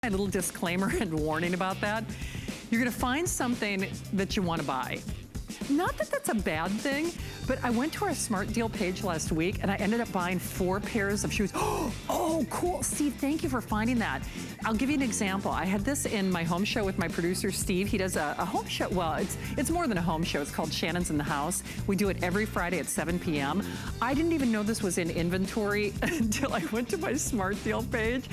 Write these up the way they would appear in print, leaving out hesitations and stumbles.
My little disclaimer and warning about that. You're gonna find something that you wanna buy. Not that that's a bad thing, but I went to our Smart Deal page last week and I ended up buying 4 pairs of shoes. Oh, cool, Steve, thank you for finding that. I'll give you an example. I had this in my home show with my producer, Steve. He does a home show, well, it's more than a home show. It's called Shannon's in the House. We do it every Friday at 7 p.m. I didn't even know this was in inventory until I went to my Smart Deal page.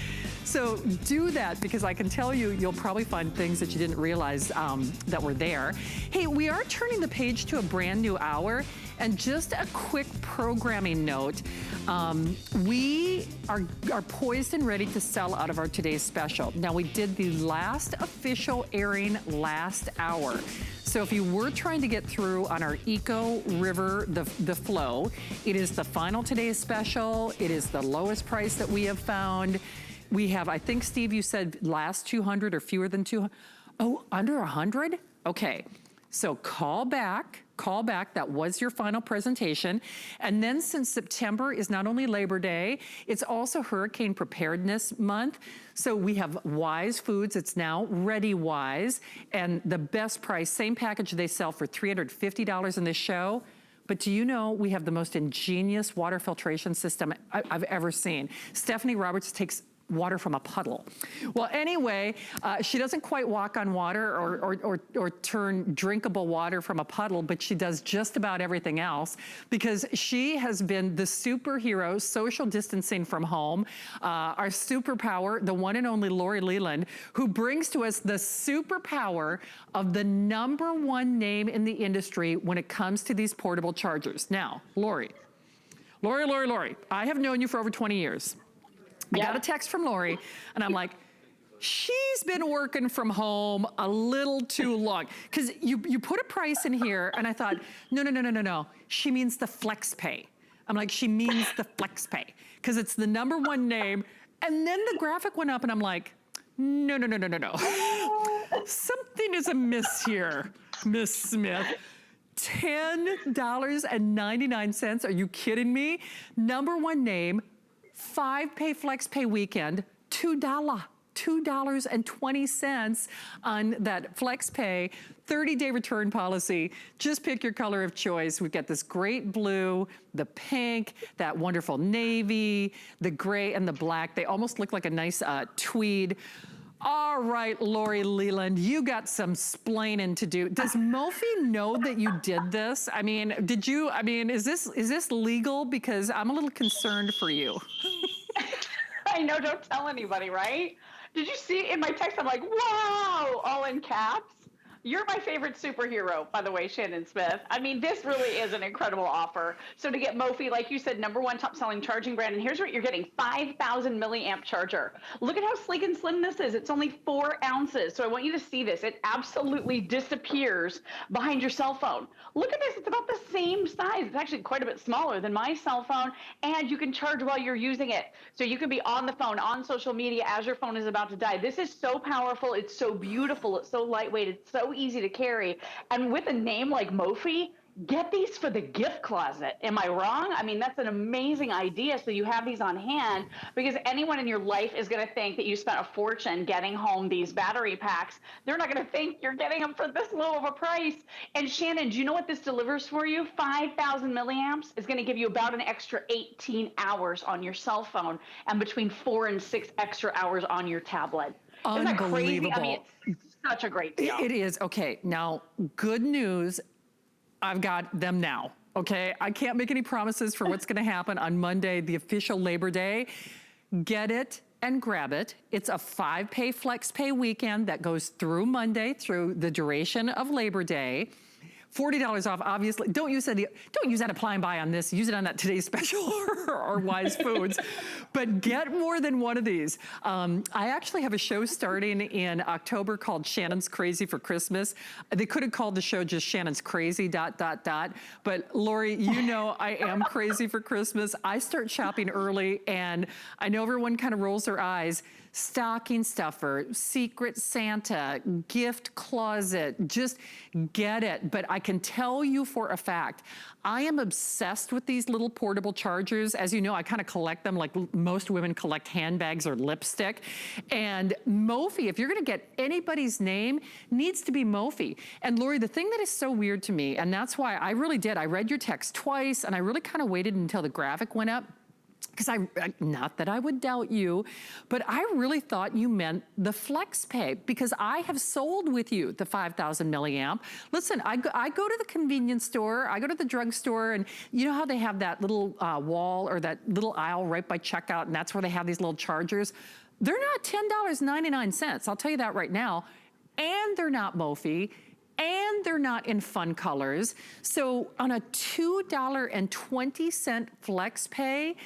So do that, because I can tell you, you'll probably find things that you didn't realize that were there. Hey, we are turning the page to a brand new hour. And just a quick programming note, we are poised and ready to sell out of our today's special. Now, we did the last official airing last hour. So if you were trying to get through on our Eco River, the Flow, it is the final today's special. It is the lowest price that we have found. We have, I think, Steve, you said last 200 or fewer than 200. Oh, under 100? Okay, so call back, that was your final presentation. And then since September is not only Labor Day, it's also Hurricane Preparedness Month. So we have Wise Foods, it's now Ready Wise, and the best price, same package they sell for $350 in this show. But do you know we have the most ingenious water filtration system I've ever seen? Stephanie Roberts takes water from a puddle. Well, anyway, she doesn't quite walk on water or turn drinkable water from a puddle, but she does just about everything else, because she has been the superhero social distancing from home, our superpower, the one and only Lori Leland, who brings to us the superpower of the #1 name in the industry when it comes to these portable chargers. Now, Lori, I have known you for over 20 years. I got a text from Lori, and I'm like, she's been working from home a little too long. Because you put a price in here, and I thought, no. She means the flex pay. I'm like, she means the flex pay, because it's the #1 name. And then the graphic went up, and I'm like, no. Something is amiss here, Miss Smith. $10.99, are you kidding me? #1 name, 5-pay flex pay weekend, $2.20 on that flex pay, 30-day return policy. Just pick your color of choice. We've got this great blue, the pink, that wonderful navy, the gray and the black. They almost look like a nice tweed. All right, Lori Leland, you got some splaining to do. Does Mophie know that you did this? I mean, is this legal? Because I'm a little concerned for you. I know, don't tell anybody, right? Did you see in my text, I'm like, wow, all in caps? You're my favorite superhero, by the way, Shannon Smith. I mean, this really is an incredible offer. So to get Mophie, like you said, #1 top selling charging brand, and here's what you're getting, 5,000 milliamp charger. Look at how sleek and slim this is. It's only 4 ounces. So I want you to see this. It absolutely disappears behind your cell phone. Look at this, it's about the same size. It's actually quite a bit smaller than my cell phone, and you can charge while you're using it. So you can be on the phone, on social media as your phone is about to die. This is so powerful, it's so beautiful, it's so lightweight, it's so easy to carry. And with a name like Mophie, get these for the gift closet. Am I wrong? I mean, that's an amazing idea. So you have these on hand, because anyone in your life is going to think that you spent a fortune getting home these battery packs. They're not going to think you're getting them for this low of a price. And Shannon, do you know what this delivers for you? 5,000 milliamps is going to give you about an extra 18 hours on your cell phone, and between 4 and 6 extra hours on your tablet. Isn't that crazy? I mean, it's such a great deal. It is. Okay, now, good news. I've got them now, okay? I can't make any promises for what's gonna happen on Monday, the official Labor Day. Get it and grab it. It's a 5-pay flex pay weekend that goes through Monday, through the duration of Labor Day. $40 off, obviously. Don't use that apply and buy on this. Use it on that today's special or Wise Foods. But get more than one of these. I actually have a show starting in October called Shannon's Crazy for Christmas. They could have called the show just Shannon's Crazy ... But Lori, you know I am crazy for Christmas. I start shopping early, and I know everyone kind of rolls their eyes. stocking stuffer, secret Santa, gift closet, just get it. But I can tell you for a fact, I am obsessed with these little portable chargers. As you know, I kind of collect them like most women collect handbags or lipstick. And Mophie, if you're gonna get anybody's name, needs to be Mophie. And Lori, the thing that is so weird to me, and that's why I really did, I read your text twice and I really kind of waited until the graphic went up. Because not that I would doubt you, but I really thought you meant the flex pay, because I have sold with you the 5,000 milliamp. Listen, I go to the convenience store, I go to the drugstore, and you know how they have that little wall or that little aisle right by checkout, and that's where they have these little chargers? They're not $10.99, I'll tell you that right now, and they're not Mophie, and they're not in fun colors. So on a $2.20 flex pay,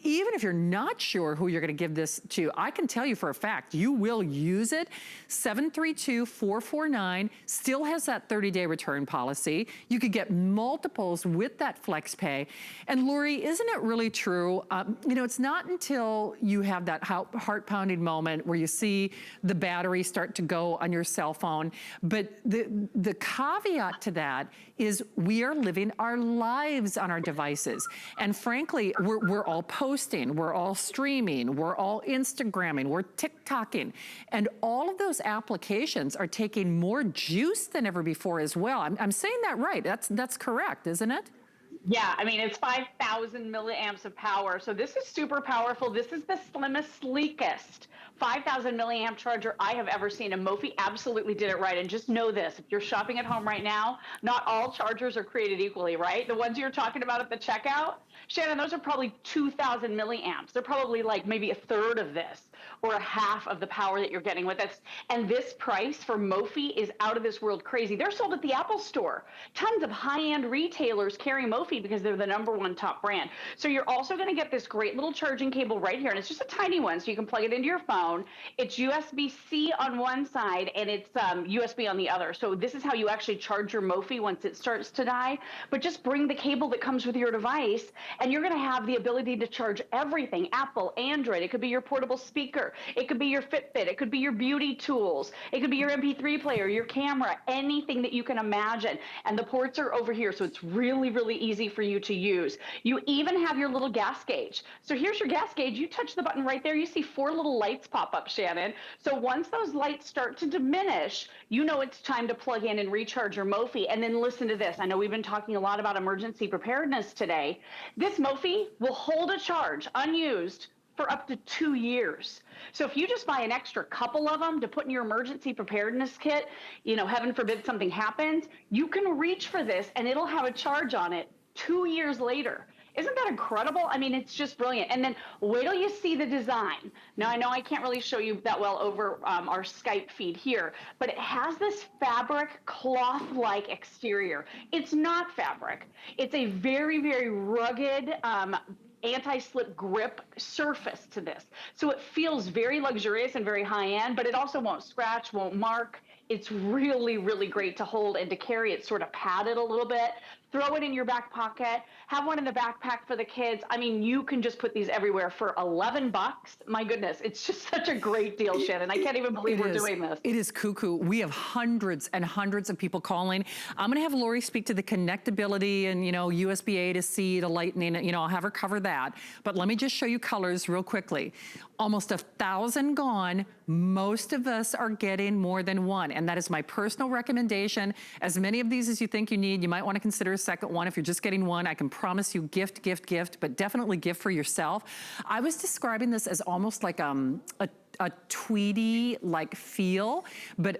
even if you're not sure who you're gonna give this to, I can tell you for a fact, you will use it. 732-449 still has that 30-day return policy. You could get multiples with that flex pay. And Lori, isn't it really true? You know, it's not until you have that heart-pounding moment where you see the battery start to go on your cell phone. But the caveat to that is we are living our lives on our devices. And frankly, we're all posting, we're all streaming, we're all Instagramming, we're TikToking. And all of those applications are taking more juice than ever before as well. I'm saying that right, that's correct, isn't it? Yeah, I mean, it's 5,000 milliamps of power. So this is super powerful. This is the slimmest, sleekest 5,000 milliamp charger I have ever seen. And Mophie absolutely did it right. And just know this, if you're shopping at home right now, not all chargers are created equally, right? The ones you're talking about at the checkout, Shannon, those are probably 2,000 milliamps. They're probably like maybe a third of this or a half of the power that you're getting with this. And this price for Mophie is out of this world crazy. They're sold at the Apple Store. Tons of high-end retailers carry Mophie because they're the #1 top brand. So you're also going to get this great little charging cable right here. And it's just a tiny one, so you can plug it into your phone. It's USB-C on one side, and it's USB on the other. So this is how you actually charge your Mophie once it starts to die. But just bring the cable that comes with your device, and you're going to have the ability to charge everything, Apple, Android. It could be your portable speaker. It could be your Fitbit. It could be your beauty tools. It could be your MP3 player, your camera, anything that you can imagine. And the ports are over here, so it's really, really easy for you to use. You even have your little gas gauge. So here's your gas gauge. You touch the button right there. You see 4 little lights pop up, Shannon. So once those lights start to diminish, you know it's time to plug in and recharge your Mophie. And then listen to this. I know we've been talking a lot about emergency preparedness today. This Mophie will hold a charge unused for up to 2 years. So if you just buy an extra couple of them to put in your emergency preparedness kit, you know, heaven forbid something happens, you can reach for this and it'll have a charge on it 2 years later. Isn't that incredible? I mean, it's just brilliant. And then wait till you see the design. Now, I know I can't really show you that well over our Skype feed here, but it has this fabric cloth-like exterior. It's not fabric. It's a very, very rugged, anti-slip grip surface to this. So it feels very luxurious and very high-end, but it also won't scratch, won't mark. It's really, really great to hold and to carry. It's sort of padded a little bit. Throw it in your back pocket. Have one in the backpack for the kids. I mean, you can just put these everywhere for $11. My goodness, it's just such a great deal, Shannon. I can't even believe we're doing this. It is cuckoo. We have hundreds and hundreds of people calling. I'm gonna have Lori speak to the connectability and, you know, USB-A to C to lightning, you know, I'll have her cover that. But let me just show you colors real quickly. Almost 1,000 gone. Most of us are getting more than one. And that is my personal recommendation. As many of these as you think you need, you might want to consider a second one. If you're just getting one, I can promise you gift, gift, gift, but definitely gift for yourself. I was describing this as almost like a tweedy-like feel, but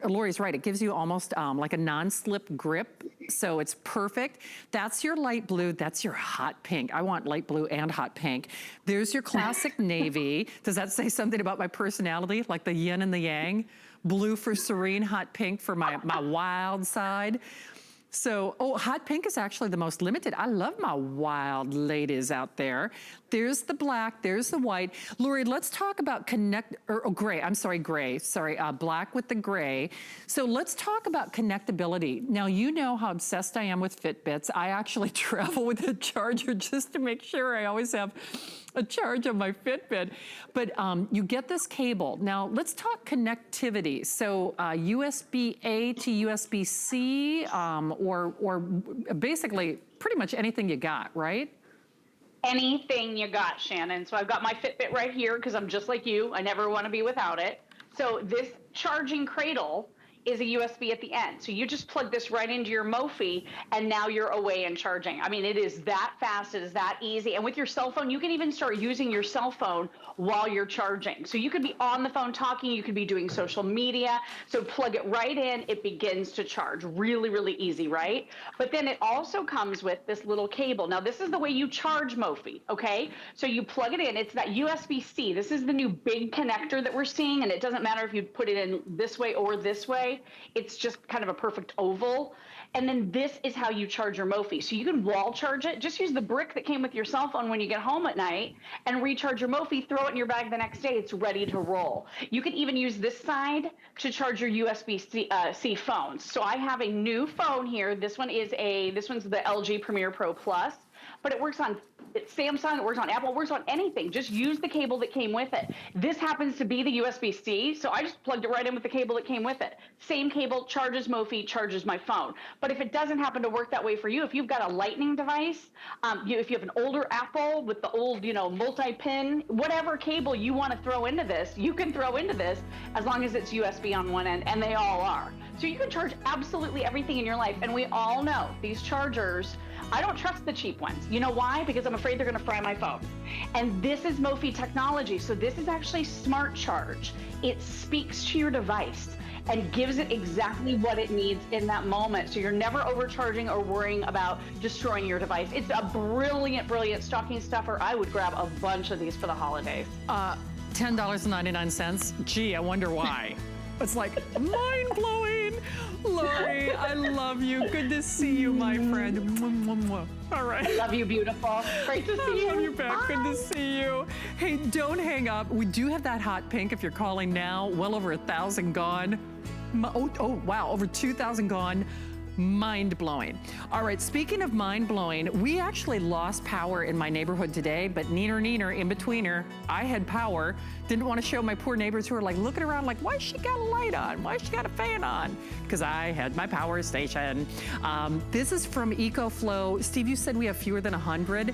Lori's right, it gives you almost like a non-slip grip, so it's perfect. That's your light blue, that's your hot pink. I want light blue and hot pink. There's your classic navy. Does that say something about my personality, like the yin and the yang? Blue for serene, hot pink for my wild side. So, oh, hot pink is actually the most limited. I love my wild ladies out there. There's the black, there's the white. Lori, let's talk about gray, sorry, black with the gray. So let's talk about connectability. Now, you know how obsessed I am with Fitbits. I actually travel with a charger just to make sure I always have a charge on my Fitbit. But you get this cable. Now, let's talk connectivity. So USB-A to USB-C, or basically pretty much anything you got, right? Anything you got, Shannon. So I've got my Fitbit right here because I'm just like you. I never want to be without it. So this charging cradle is a USB at the end. So you just plug this right into your Mophie and now you're away and charging. I mean, it is that fast, it is that easy. And with your cell phone, you can even start using your cell phone while you're charging. So you could be on the phone talking, you could be doing social media. So plug it right in, it begins to charge. Really, really easy, right? But then it also comes with this little cable. Now this is the way you charge Mophie, okay? So you plug it in, it's that USB-C. This is the new big connector that we're seeing, and it doesn't matter if you put it in this way or this way. It's just kind of a perfect oval. And then this is how you charge your Mophie. So you can wall charge it. Just use the brick that came with your cell phone when you get home at night and recharge your Mophie, throw it in your bag the next day. It's ready to roll. You can even use this side to charge your USB-C phones. So I have a new phone here. This one's the LG Premier Pro Plus, but it works on Samsung, it works on Apple, it works on anything. Just use the cable that came with it. This happens to be the USB-C, so I just plugged it right in with the cable that came with it. Same cable, charges Mophie, charges my phone. But if it doesn't happen to work that way for you, if you've got a Lightning device, if you have an older Apple with the old, multi-pin, whatever cable you want to throw into this, you can throw into this as long as it's USB on one end, and they all are. So you can charge absolutely everything in your life, and we all know these chargers, I don't trust the cheap ones. You know why? Because I'm afraid they're going to fry my phone. And this is Mophie technology. So this is actually smart charge. It speaks to your device and gives it exactly what it needs in that moment. So you're never overcharging or worrying about destroying your device. It's a brilliant, brilliant stocking stuffer. I would grab a bunch of these for the holidays. $10.99. Gee, I wonder why. It's like mind-blowing. Lori, I love you. Good to see you, my friend. All right. I love you, beautiful. Great to see you. I love you back. Bye. Good to see you. Hey, don't hang up. We do have that hot pink if you're calling now. Well over 1,000 gone. Oh, wow, over 2,000 gone. Mind-blowing. All right, speaking of mind-blowing, we actually lost power in my neighborhood today, but neener, in betweener, I had power. Didn't want to show my poor neighbors who were like looking around like, why she got a light on? Why she got a fan on? Because I had my power station. This is from EcoFlow. Steve, you said we have fewer than 100.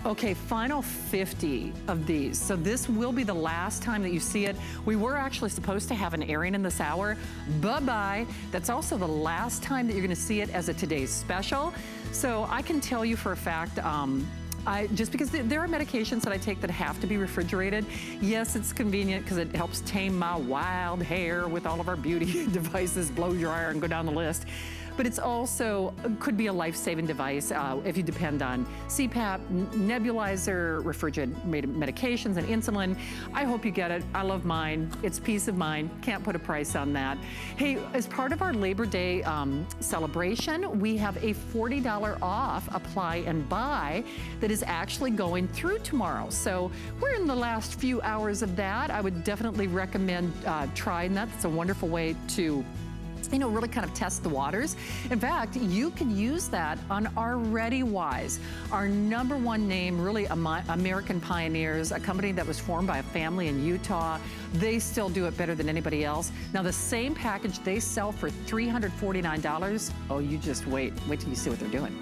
Okay, final 50 of these. So this will be the last time that you see it. We were actually supposed to have an airing in this hour. Bye-bye. That's also the last time that you're gonna see it as a today's special. So I can tell you for a fact, just because there are medications that I take that have to be refrigerated. Yes, it's convenient because it helps tame my wild hair with all of our beauty devices, blow dryer, and go down the list. But it's also could be a life-saving device if you depend on CPAP, nebulizer, refrigerated medications, and insulin. I hope you get it. I love mine. It's peace of mind. Can't put a price on that. Hey, as part of our Labor Day celebration, we have a $40 off apply and buy that is actually going through tomorrow. So we're in the last few hours of that. I would definitely recommend trying that. It's a wonderful way to really kind of test the waters. In fact, you can use that on our ReadyWise, our #1 name, really American pioneers, a company that was formed by a family in Utah. They still do it better than anybody else. Now, the same package they sell for $349. Oh, you just wait till you see what they're doing.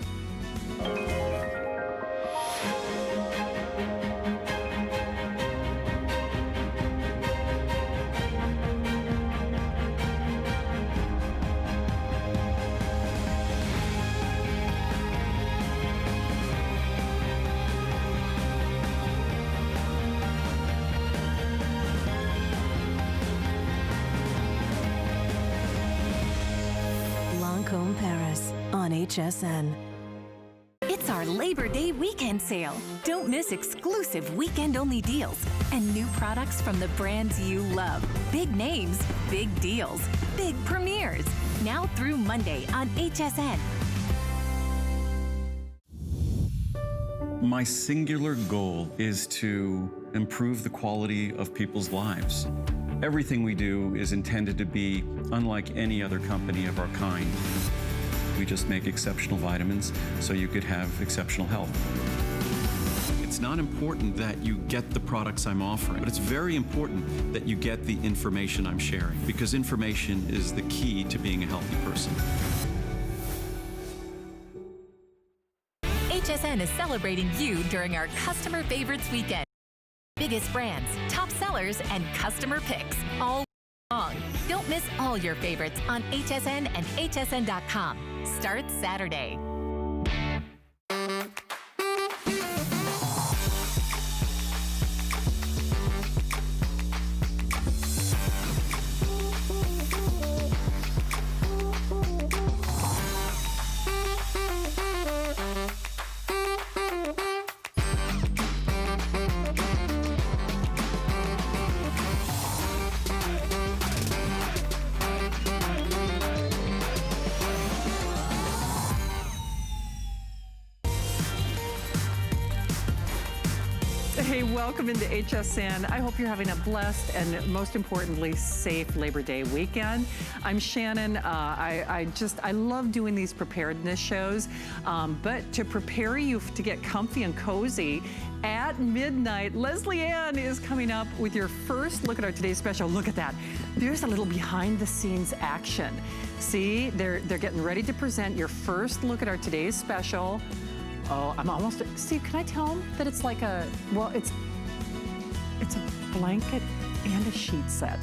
Paris on HSN. It's our Labor Day weekend sale. Don't miss exclusive weekend-only deals and new products from the brands you love. Big names, big deals, big premieres. Now through Monday on HSN. My singular goal is to improve the quality of people's lives. Everything we do is intended to be unlike any other company of our kind. We just make exceptional vitamins so you could have exceptional health. It's It's not important that you get the products I'm offering, but it's very important that you get the information I'm sharing, because information is the key to being a healthy person. HSN is celebrating you during our Customer Favorites Weekend. Biggest brands, top sellers, and customer picks all long. Don't miss all your favorites on HSN and hsn.com. Start Saturday. Hey, welcome into HSN. I hope you're having a blessed and most importantly, safe Labor Day weekend. I'm Shannon. I love doing these preparedness shows, but to prepare you to get comfy and cozy at midnight, Leslie Ann is coming up with your first look at our today's special. Look at that. There's a little behind the scenes action. See, they're getting ready to present your first look at our today's special. Oh, I'm almost, Steve, can I tell him that it's like a, well, it's a blanket and a sheet set.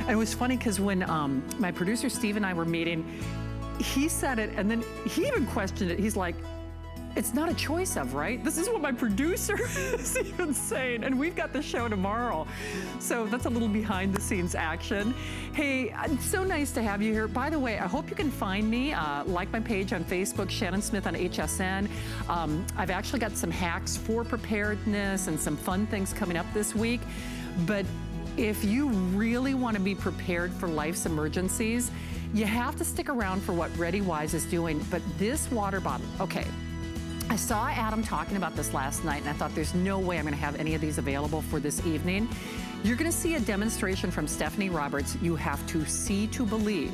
And it was funny because when my producer Steve and I were meeting, he said it and then he even questioned it. He's like, it's not a choice of, right? This is what my producer is even saying. And we've got the show tomorrow. So that's a little behind the scenes action. Hey, it's so nice to have you here. By the way, I hope you can find me. Like my page on Facebook, Shannon Smith on HSN. I've actually got some hacks for preparedness and some fun things coming up this week. But if you really want to be prepared for life's emergencies, you have to stick around for what Ready Wise is doing. But this water bottle, okay. I saw Adam talking about this last night and I thought there's no way I'm gonna have any of these available for this evening. You're gonna see a demonstration from Stephanie Roberts. You have to see to believe.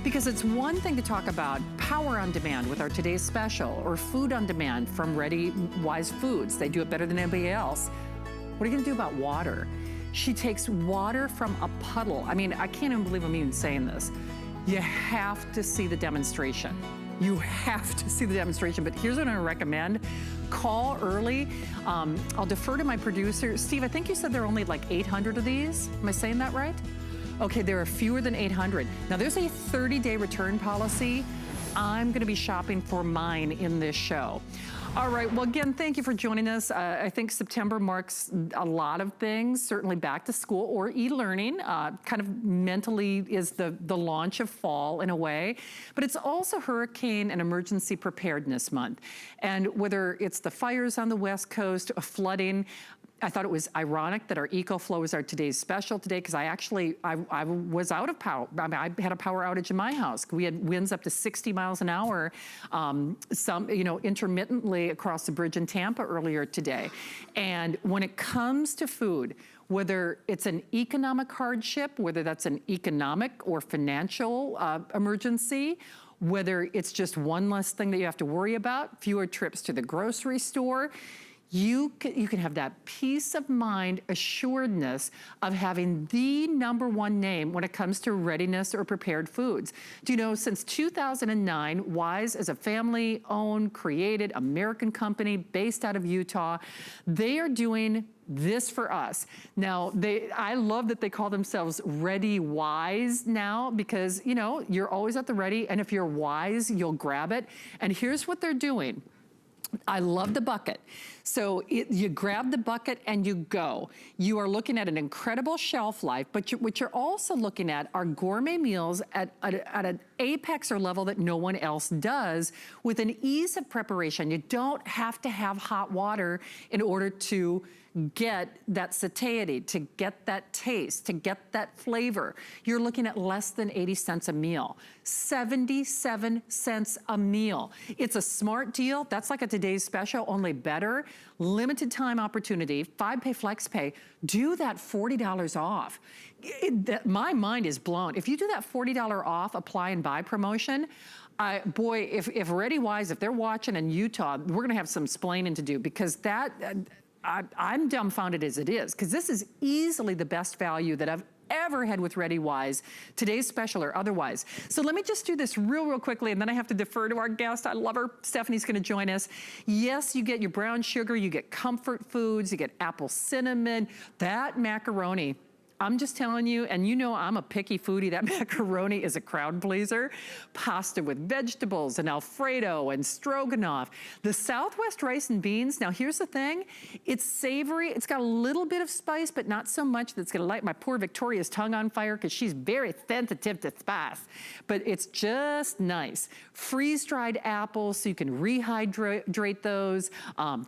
Because it's one thing to talk about power on demand with our today's special or food on demand from Ready Wise Foods. They do it better than anybody else. What are you gonna do about water? She takes water from a puddle. I mean, I can't even believe I'm even saying this. You have to see the demonstration. You have to see the demonstration, but here's what I recommend. Call early. I'll defer to my producer. Steve, I think you said there are only like 800 of these. Am I saying that right? Okay, there are fewer than 800. Now there's a 30-day return policy. I'm gonna be shopping for mine in this show. All right, well again, thank you for joining us. I think September marks a lot of things, certainly back to school or e-learning, kind of mentally is the launch of fall in a way, but it's also Hurricane and Emergency Preparedness Month. And whether it's the fires on the West Coast, flooding, I thought it was ironic that our EcoFlow is our today's special today because I was out of power. I mean, I had a power outage in my house. We had winds up to 60 miles an hour, intermittently across the bridge in Tampa earlier today. And when it comes to food, whether it's an economic hardship, whether that's an economic or financial emergency, whether it's just one less thing that you have to worry about, fewer trips to the grocery store, you can have that peace of mind, assuredness of having the #1 name when it comes to readiness or prepared foods. Do you know, since 2009, Wise is a family-owned, created American company based out of Utah. They are doing this for us. Now, I love that they call themselves Ready Wise now because, you know, you're always at the ready, and if you're wise, you'll grab it. And here's what they're doing. I love the bucket. So you grab the bucket and you go. You are looking at an incredible shelf life, but what you're also looking at are gourmet meals at an apex or level that no one else does with an ease of preparation. You don't have to have hot water in order to get that satiety, to get that taste, to get that flavor. You're looking at less than 80 cents a meal. 77 cents a meal. It's a smart deal. That's like a today's special, only better. Limited time opportunity, 5-pay flex pay. Do that $40 off. My mind is blown. If you do that $40 off apply and buy promotion, if Ready Wise, if they're watching in Utah, we're gonna have some splaining to do because that, I'm dumbfounded as it is, because this is easily the best value that I've ever had with ReadyWise, today's special or otherwise. So let me just do this real quickly, and then I have to defer to our guest. I love her. Stephanie's gonna join us. Yes, you get your brown sugar, you get comfort foods, you get apple cinnamon, that macaroni. I'm just telling you, and you know I'm a picky foodie, that macaroni is a crowd pleaser. Pasta with vegetables and Alfredo and Stroganoff. The Southwest rice and beans, now here's the thing, it's savory, it's got a little bit of spice, but not so much that's gonna light my poor Victoria's tongue on fire, because she's very sensitive to spice, but it's just nice. Freeze-dried apples, so you can rehydrate those,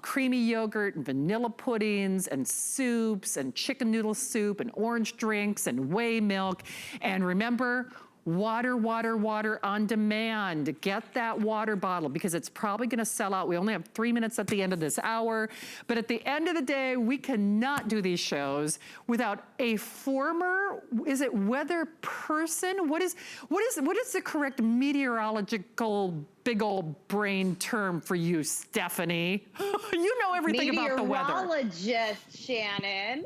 creamy yogurt and vanilla puddings and soups and chicken noodle soup and orange drinks and whey milk. And remember, water on demand. Get that water bottle, because it's probably gonna sell out. We only have 3 minutes at the end of this hour, but at the end of the day, we cannot do these shows without a former, is it weather person? What is the correct meteorological big old brain term for you, Stephanie? You know everything about the weather. Meteorologist, Shannon.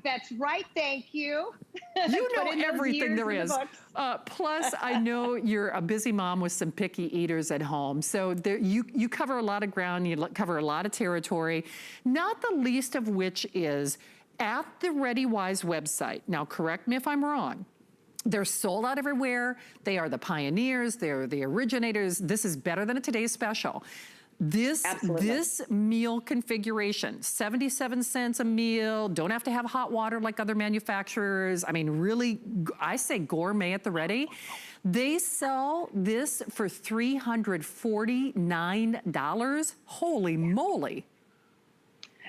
That's right, thank you. You know everything there is. Plus, I know you're a busy mom with some picky eaters at home. So you cover a lot of ground, you cover a lot of territory, not the least of which is at the ReadyWise website. Now, correct me if I'm wrong. They're sold out everywhere. They are the pioneers. They're the originators. This is better than a today's special. This meal configuration, 77 cents a meal, don't have to have hot water like other manufacturers. I mean, really, I say gourmet at the ready. They sell this for $349. Holy moly.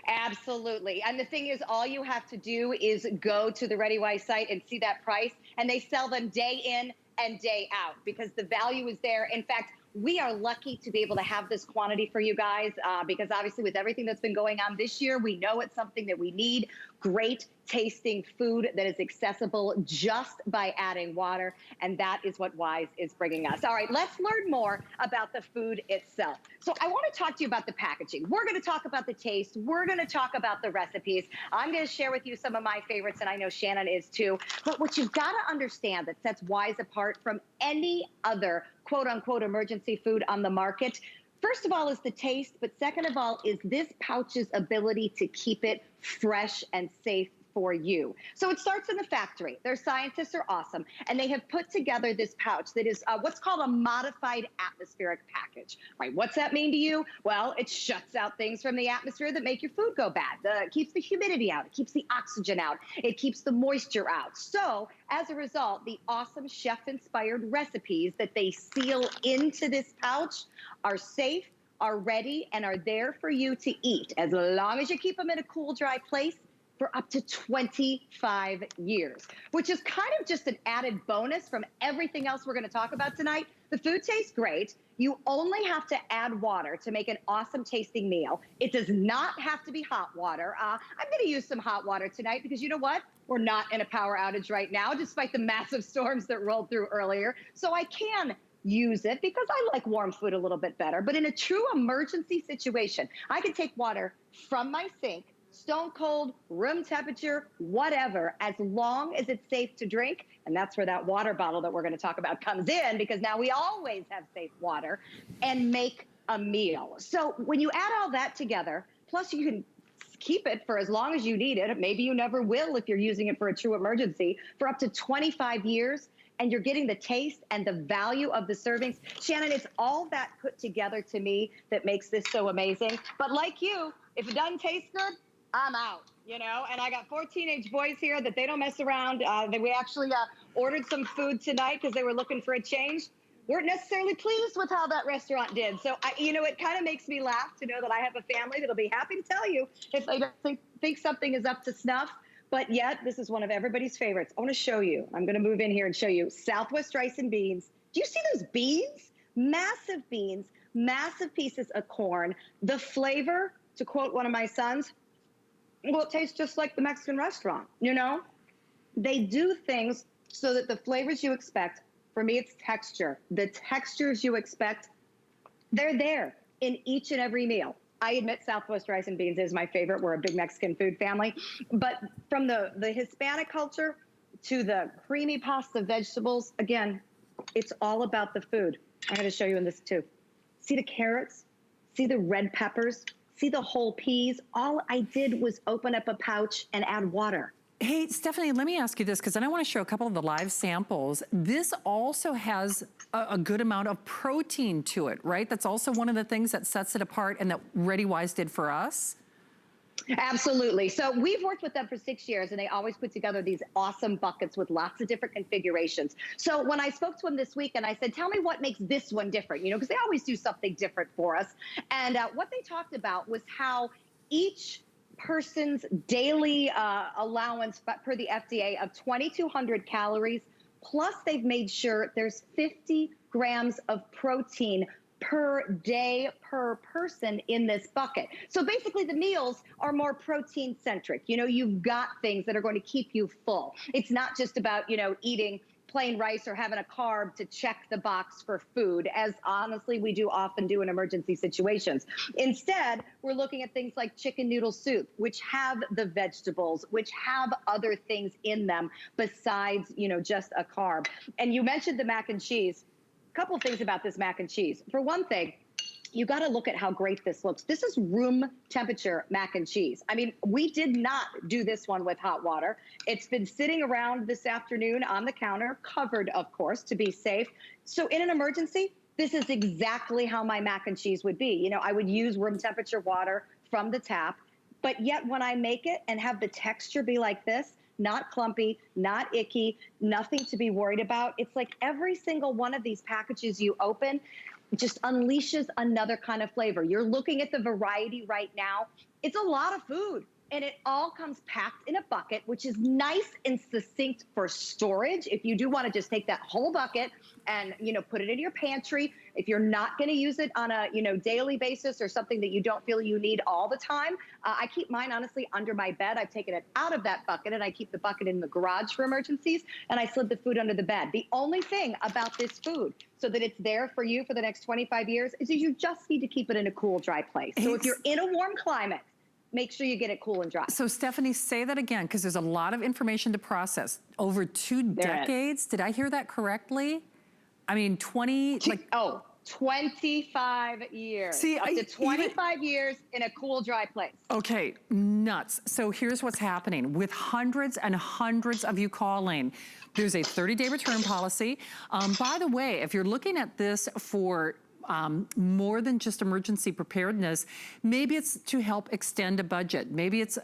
Absolutely. And the thing is, all you have to do is go to the ReadyWise site and see that price, and they sell them day in and day out because the value is there. In fact, we are lucky to be able to have this quantity for you guys because obviously with everything that's been going on this year, we know it's something that we need. Great tasting food that is accessible just by adding water. And that is what Wise is bringing us. All right, let's learn more about the food itself. So I want to talk to you about the packaging. We're going to talk about the taste. We're going to talk about the recipes. I'm going to share with you some of my favorites, and I know Shannon is too. But what you've got to understand that sets Wise apart from any other quote unquote emergency food on the market, first of all, is the taste, but second of all is this pouch's ability to keep it fresh and safe for you. So it starts in the factory. Their scientists are awesome, and they have put together this pouch that is what's called a modified atmospheric package. Right? What's that mean to you? Well, it shuts out things from the atmosphere that make your food go bad. It keeps the humidity out. It keeps the oxygen out. It keeps the moisture out. So as a result, the awesome chef-inspired recipes that they seal into this pouch are safe, are ready, and are there for you to eat as long as you keep them in a cool, dry place for up to 25 years, which is kind of just an added bonus from everything else we're going to talk about tonight. The food tastes great. You only have to add water to make an awesome tasting meal. It does not have to be hot water. I'm going to use some hot water tonight because you know what? We're not in a power outage right now, despite the massive storms that rolled through earlier. So I can use it because I like warm food a little bit better. But in a true emergency situation, I can take water from my sink, stone cold, room temperature, whatever, as long as it's safe to drink. And that's where that water bottle that we're going to talk about comes in, because now we always have safe water, and make a meal. So when you add all that together, plus you can keep it for as long as you need it. Maybe you never will if you're using it for a true emergency, for up to 25 years. And you're getting the taste and the value of the servings. Shannon, it's all that put together to me that makes this so amazing. But like you, if it doesn't taste good, I'm out, you know? And I got 4 teenage boys here that they don't mess around. We actually ordered some food tonight because they were looking for a change. Weren't necessarily pleased with how that restaurant did. So, you know, it kind of makes me laugh to know that I have a family that'll be happy to tell you if they don't think something is up to snuff. But yet, this is one of everybody's favorites. I want to show you. I'm going to move in here and show you Southwest rice and beans. Do you see those beans? Massive beans, massive pieces of corn. The flavor, to quote one of my sons, well, it tastes just like the Mexican restaurant, you know? They do things so that the flavors you expect, for me, it's texture. The textures you expect, they're there in each and every meal. I admit Southwest rice and beans is my favorite. We're a big Mexican food family. But from the Hispanic culture to the creamy pasta vegetables, again, it's all about the food. I'm going to show you in this too. See the carrots? See the red peppers? See the whole peas? All I did was open up a pouch and add water. Hey, Stephanie, let me ask you this, because then I want to show a couple of the live samples. This also has a good amount of protein to it, right? That's also one of the things that sets it apart and that ReadyWise did for us. Absolutely. So we've worked with them for 6 years, and they always put together these awesome buckets with lots of different configurations. So when I spoke to them this week and I said, tell me what makes this one different, you know, because they always do something different for us. And what they talked about was how each person's daily allowance per the FDA of 2,200 calories, plus they've made sure there's 50 grams of protein per day per person in this bucket. So basically the meals are more protein centric. You know, you've got things that are going to keep you full. It's not just about, you know, eating plain rice or having a carb to check the box for food, as honestly we do often do in emergency situations. Instead, we're looking at things like chicken noodle soup, which have the vegetables, which have other things in them besides, you know, just a carb. And you mentioned the mac and cheese. A couple of things about this mac and cheese. For one thing, you got to look at how great this looks. This is room temperature mac and cheese. I mean, we did not do this one with hot water. It's been sitting around this afternoon on the counter, covered, of course, to be safe. So in an emergency, this is exactly how my mac and cheese would be. You know, I would use room temperature water from the tap, but yet when I make it and have the texture be like this, not clumpy, not icky, nothing to be worried about. It's like every single one of these packages you open just unleashes another kind of flavor. You're looking at the variety right now. It's a lot of food, and it all comes packed in a bucket, which is nice and succinct for storage. If you do want to just take that whole bucket and, you know, put it in your pantry, if you're not going to use it on a, you know, daily basis or something that you don't feel you need all the time, I keep mine honestly under my bed. I've taken it out of that bucket and I keep the bucket in the garage for emergencies, and I slid the food under the bed. The only thing about this food, so that it's there for you for the next 25 years, is you just need to keep it in a cool, dry place. So if you're in a warm climate, make sure you get it cool and dry. So Stephanie, say that again, because there's a lot of information to process. Over 2 decades, did I hear that correctly? I mean, 25 years. See, up to 25 years in a cool, dry place. Okay, nuts. So here's what's happening. With hundreds and hundreds of you calling, there's a 30-day return policy. By the way, if you're looking at this for more than just emergency preparedness, maybe it's to help extend a budget. Maybe it's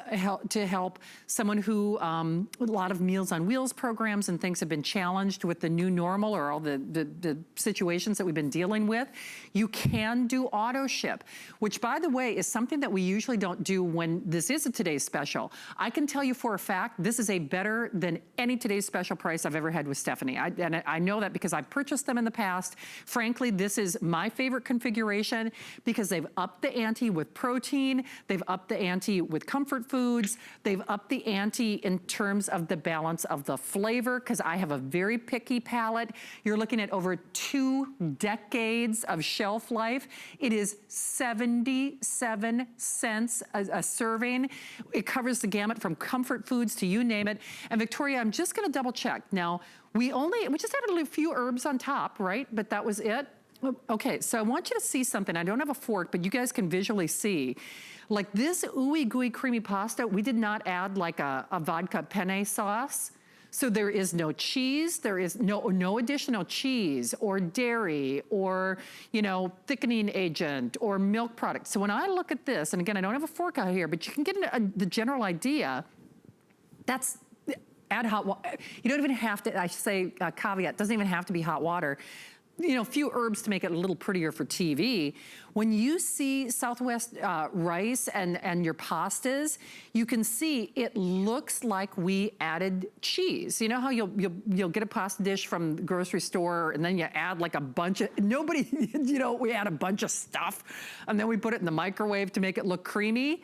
to help someone who, a lot of Meals on Wheels programs and things have been challenged with the new normal or all the situations that we've been dealing with. You can do auto ship, which by the way is something that we usually don't do when this is a Today's Special. I can tell you for a fact, this is a better than any Today's Special price I've ever had with Stephanie. And I know that because I've purchased them in the past. Frankly, this is my favorite configuration because they've upped the ante with protein, they've upped the ante with comfort foods, they've upped the ante in terms of the balance of the flavor, because I have a very picky palate. You're looking at over 2 decades of shelf life. It is 77 cents a serving. It covers the gamut from comfort foods to you name it. And Victoria, I'm just gonna double check. Now, we just added a few herbs on top, right? But that was it. Okay, so I want you to see something. I don't have a fork, but you guys can visually see. Like this ooey gooey creamy pasta, we did not add like a vodka penne sauce. So there is no cheese, there is no additional cheese or dairy or, you know, thickening agent or milk product. So when I look at this, and again, I don't have a fork out here, but you can get the general idea. That's add hot water. You don't even have to, I say caveat, doesn't even have to be hot water. You know, a few herbs to make it a little prettier for TV. When you see Southwest rice and your pastas, you can see it looks like we added cheese. You know how you'll get a pasta dish from the grocery store and then you add like a bunch of, you know, we add a bunch of stuff and then we put it in the microwave to make it look creamy.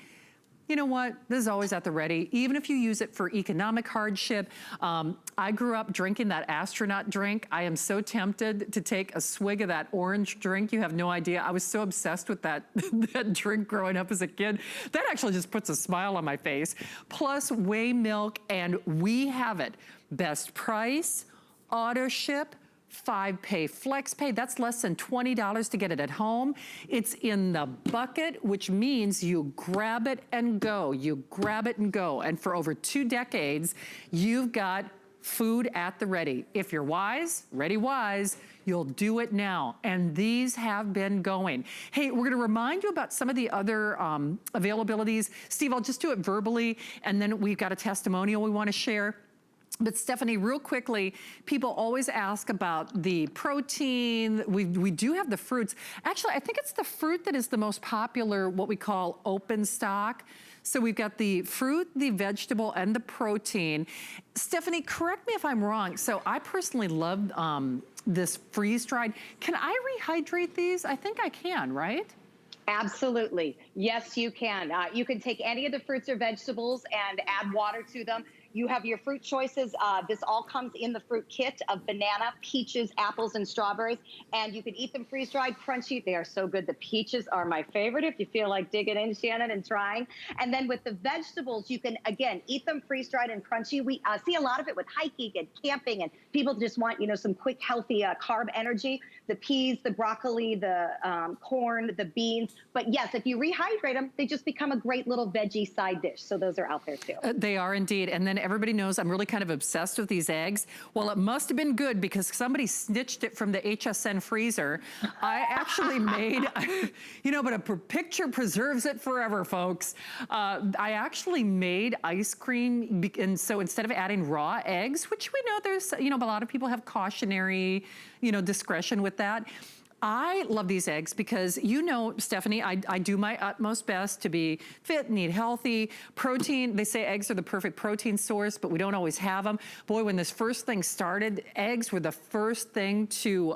you know what? This is always at the ready, even if you use it for economic hardship. I grew up drinking that astronaut drink. I am so tempted to take a swig of that orange drink. You have no idea. I was so obsessed with that, that drink growing up as a kid. That actually just puts a smile on my face. Plus whey milk, and we have it. Best price, auto ship, 5-pay flex pay. That's less than $20 to get it at home. It's in the bucket, which means you grab it and go. You grab it and go. And for over 2 decades, you've got food at the ready. If you're wise, ready wise, you'll do it now. And these have been going. Hey, we're gonna remind you about some of the other availabilities. Steve, I'll just do it verbally, and then we've got a testimonial we wanna share. But Stephanie, real quickly, people always ask about the protein. We do have the fruits. Actually, I think it's the fruit that is the most popular, what we call open stock. So we've got the fruit, the vegetable, and the protein. Stephanie, correct me if I'm wrong. So I personally love this freeze-dried. Can I rehydrate these? I think I can, right? Absolutely. Yes, you can. You can take any of the fruits or vegetables and add water to them. You have your fruit choices. This all comes in the fruit kit of banana, peaches, apples, and strawberries. And you can eat them freeze-dried, crunchy. They are so good. The peaches are my favorite if you feel like digging in, Shannon, and trying. And then with the vegetables, you can, again, eat them freeze-dried and crunchy. We see a lot of it with hiking and camping, and people just want, you know, some quick, healthy carb energy. The peas, the broccoli, the corn, the beans. But yes, if you rehydrate them, they just become a great little veggie side dish. So those are out there too. They are indeed. And then everybody knows I'm really kind of obsessed with these eggs. Well, it must have been good because somebody snitched it from the HSN freezer. I actually made, you know, but a picture preserves it forever, folks. I actually made ice cream. And so instead of adding raw eggs, which we know there's, you know, a lot of people have cautionary, you know, discretion with that. I love these eggs because, you know, Stephanie, I do my utmost best to be fit and eat healthy. Protein, they say eggs are the perfect protein source, but we don't always have them. Boy, when this first thing started, eggs were the first thing to,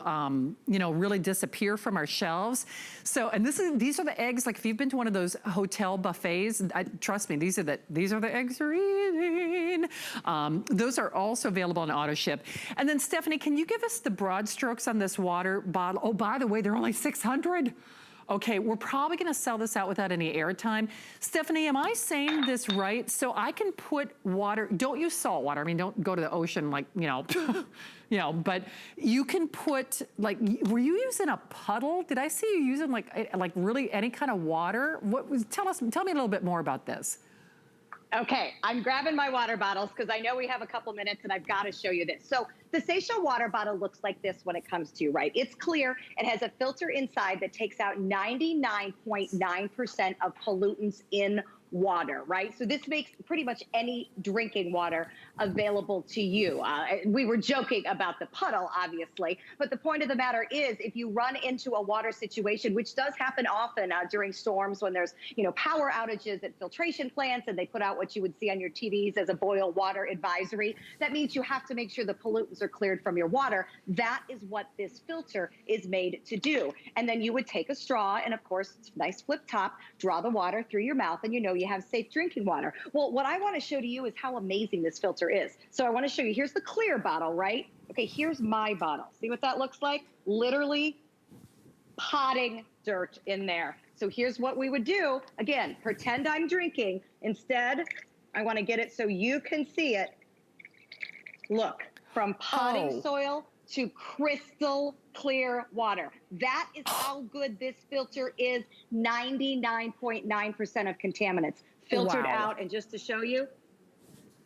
you know, really disappear from our shelves. So, and these are the eggs, like if you've been to one of those hotel buffets, trust me, these are the eggs you're eating. Those are also available on auto ship. And then Stephanie, can you give us the broad strokes on this water bottle? Oh, by the way, they're only 600. Okay, we're probably gonna sell this out without any airtime. Stephanie, am I saying this right? So I can put water, don't use salt water. I mean, don't go to the ocean like, you know, you know, but you can put, like, were you using a puddle? Did I see you using like really any kind of water? Tell me a little bit more about this. Okay, I'm grabbing my water bottles because I know we have a couple minutes and I've got to show you this. So the Seychelles water bottle looks like this when it comes to, right? It's clear. It has a filter inside that takes out 99.9% of pollutants in water, right? So this makes pretty much any drinking water available to you. We were joking about the puddle, obviously, but the point of the matter is if you run into a water situation, which does happen often during storms when there's, you know, power outages at filtration plants and they put out what you would see on your TVs as a boil water advisory, that means you have to make sure the pollutants are cleared from your water. That is what this filter is made to do. And then you would take a straw and, of course, nice flip top, draw the water through your mouth, and you know you have safe drinking water. Well, what I want to show to you is how amazing this filter is. So I want to show you, here's the clear bottle, right? Okay, here's my bottle. See what that looks like? Literally potting dirt in there. So here's what we would do. Again, pretend I'm drinking. Instead, I want to get it so you can see it. Look, from potting soil to crystal clear water. That is how good this filter is. 99.9% of contaminants filtered out. And just to show you,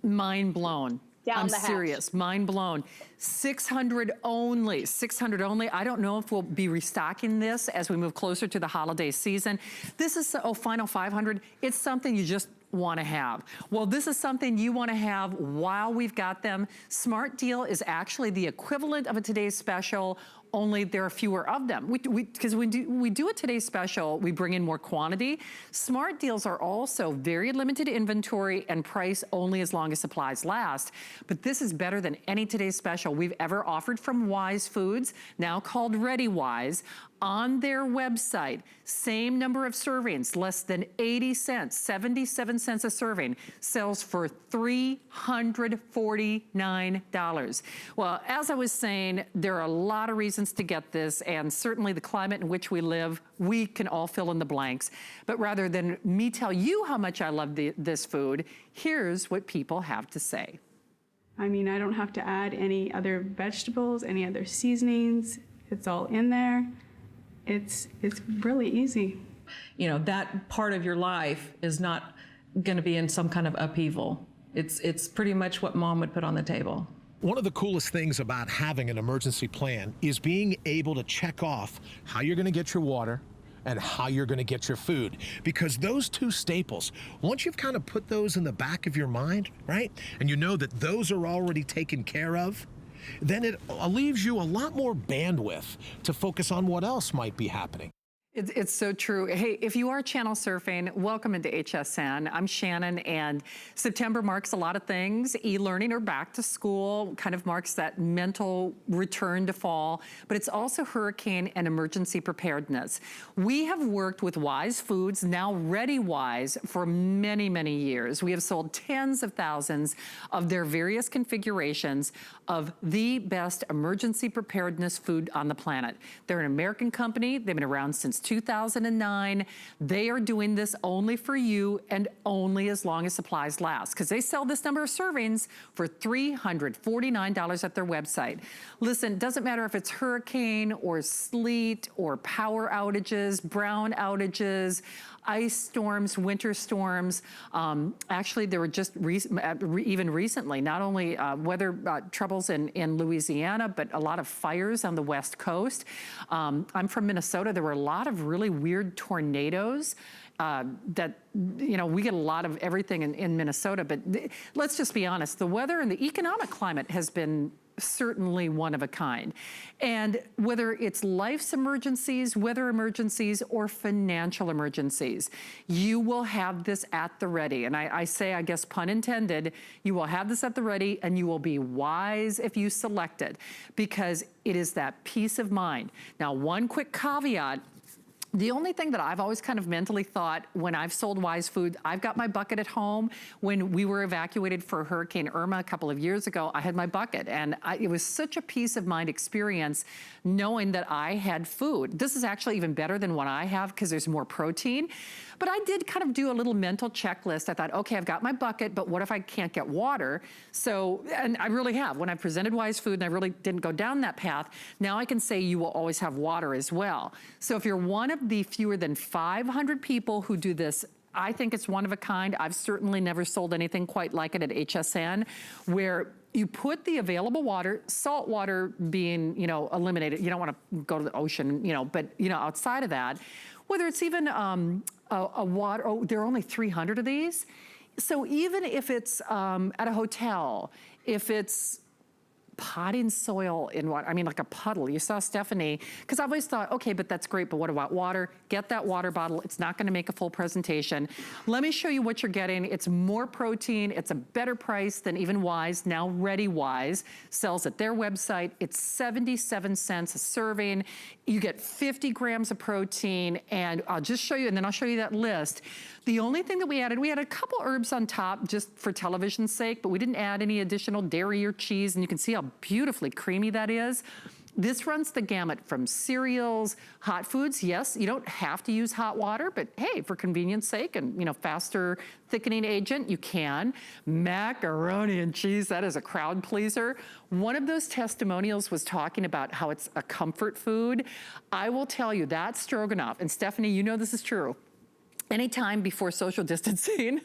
mind blown. I'm serious, mind blown. 600 only, 600 only. I don't know if we'll be restocking this as we move closer to the holiday season. This is, final 500. It's something you just want to have. Well, this is something you want to have while we've got them. Smart Deal is actually the equivalent of a today's special. only there are fewer of them. Because we do a today's special, we bring in more quantity. Smart deals are also very limited inventory and price only as long as supplies last. But this is better than any today's special we've ever offered from Wise Foods, now called Ready Wise. On their website, same number of servings, less than 80 cents, 77 cents a serving, sells for $349. Well, as I was saying, there are a lot of reasons to get this, and certainly the climate in which we live, we can all fill in the blanks. But rather than me tell you how much I love this food, here's what people have to say. I mean, I don't have to add any other vegetables, any other seasonings. It's all in there. It's really easy. You know, that part of your life is not going to be in some kind of upheaval. It's pretty much what mom would put on the table. One of the coolest things about having an emergency plan is being able to check off how you're going to get your water and how you're going to get your food. Because those two staples, once you've kind of put those in the back of your mind, right, and you know that those are already taken care of, then it leaves you a lot more bandwidth to focus on what else might be happening. It's so true. Hey, if you are channel surfing, welcome into HSN. I'm Shannon, and September marks a lot of things. E-learning or back to school kind of marks that mental return to fall, but it's also hurricane and emergency preparedness. We have worked with Wise Foods, now Ready Wise, for many, many years. We have sold tens of thousands of their various configurations of the best emergency preparedness food on the planet. They're an American company. They've been around since 2009. They are doing this only for you and only as long as supplies last, because they sell this number of servings for $349 at their website. Listen, it doesn't matter if it's hurricane or sleet or power outages, brown outages, ice storms, winter storms. Actually, there were just even recently, not only weather troubles in Louisiana, but a lot of fires on the West Coast. I'm from Minnesota. There were a lot of really weird tornadoes that, you know, we get a lot of everything in Minnesota, but let's just be honest, the weather and the economic climate has been certainly one of a kind. And whether it's life's emergencies, weather emergencies, or financial emergencies, you will have this at the ready. And I say, I guess, pun intended, you will have this at the ready, and you will be wise if you select it, because it is that peace of mind. Now, one quick caveat. The only thing that I've always kind of mentally thought when I've sold Wise Foods, I've got my bucket at home. When we were evacuated for Hurricane Irma a couple of years ago, I had my bucket, and it was such a peace of mind experience knowing that I had food. This is actually even better than what I have because there's more protein. But I did kind of do a little mental checklist. I thought, okay, I've got my bucket, but what if I can't get water? So, and I really have. When I presented Wise Food and I really didn't go down that path, now I can say you will always have water as well. So if you're one of the fewer than 500 people who do this, I think it's one of a kind. I've certainly never sold anything quite like it at HSN, where you put the available water, salt water being, you know, eliminated. You don't want to go to the ocean, you know, but, you know, outside of that, whether it's even a water, oh, there are only 300 of these. So even if it's at a hotel, if it's potting soil in water, I mean like a puddle. You saw Stephanie, because I've always thought, okay, but that's great, but what about water? Get that water bottle. It's not gonna make a full presentation. Let me show you what you're getting. It's more protein. It's a better price than even Wise, now Ready Wise, sells at their website. It's 77 cents a serving. You get 50 grams of protein, and I'll just show you, and then I'll show you that list. The only thing that we had a couple herbs on top just for television's sake, but we didn't add any additional dairy or cheese, and you can see how beautifully creamy that is. This runs the gamut from cereals, hot foods. Yes, you don't have to use hot water, but hey, for convenience sake and, you know, faster thickening agent, you can. Macaroni and cheese, that is a crowd pleaser. One of those testimonials was talking about how it's a comfort food. I will tell you that Stroganoff, and Stephanie, you know this is true. Anytime before social distancing,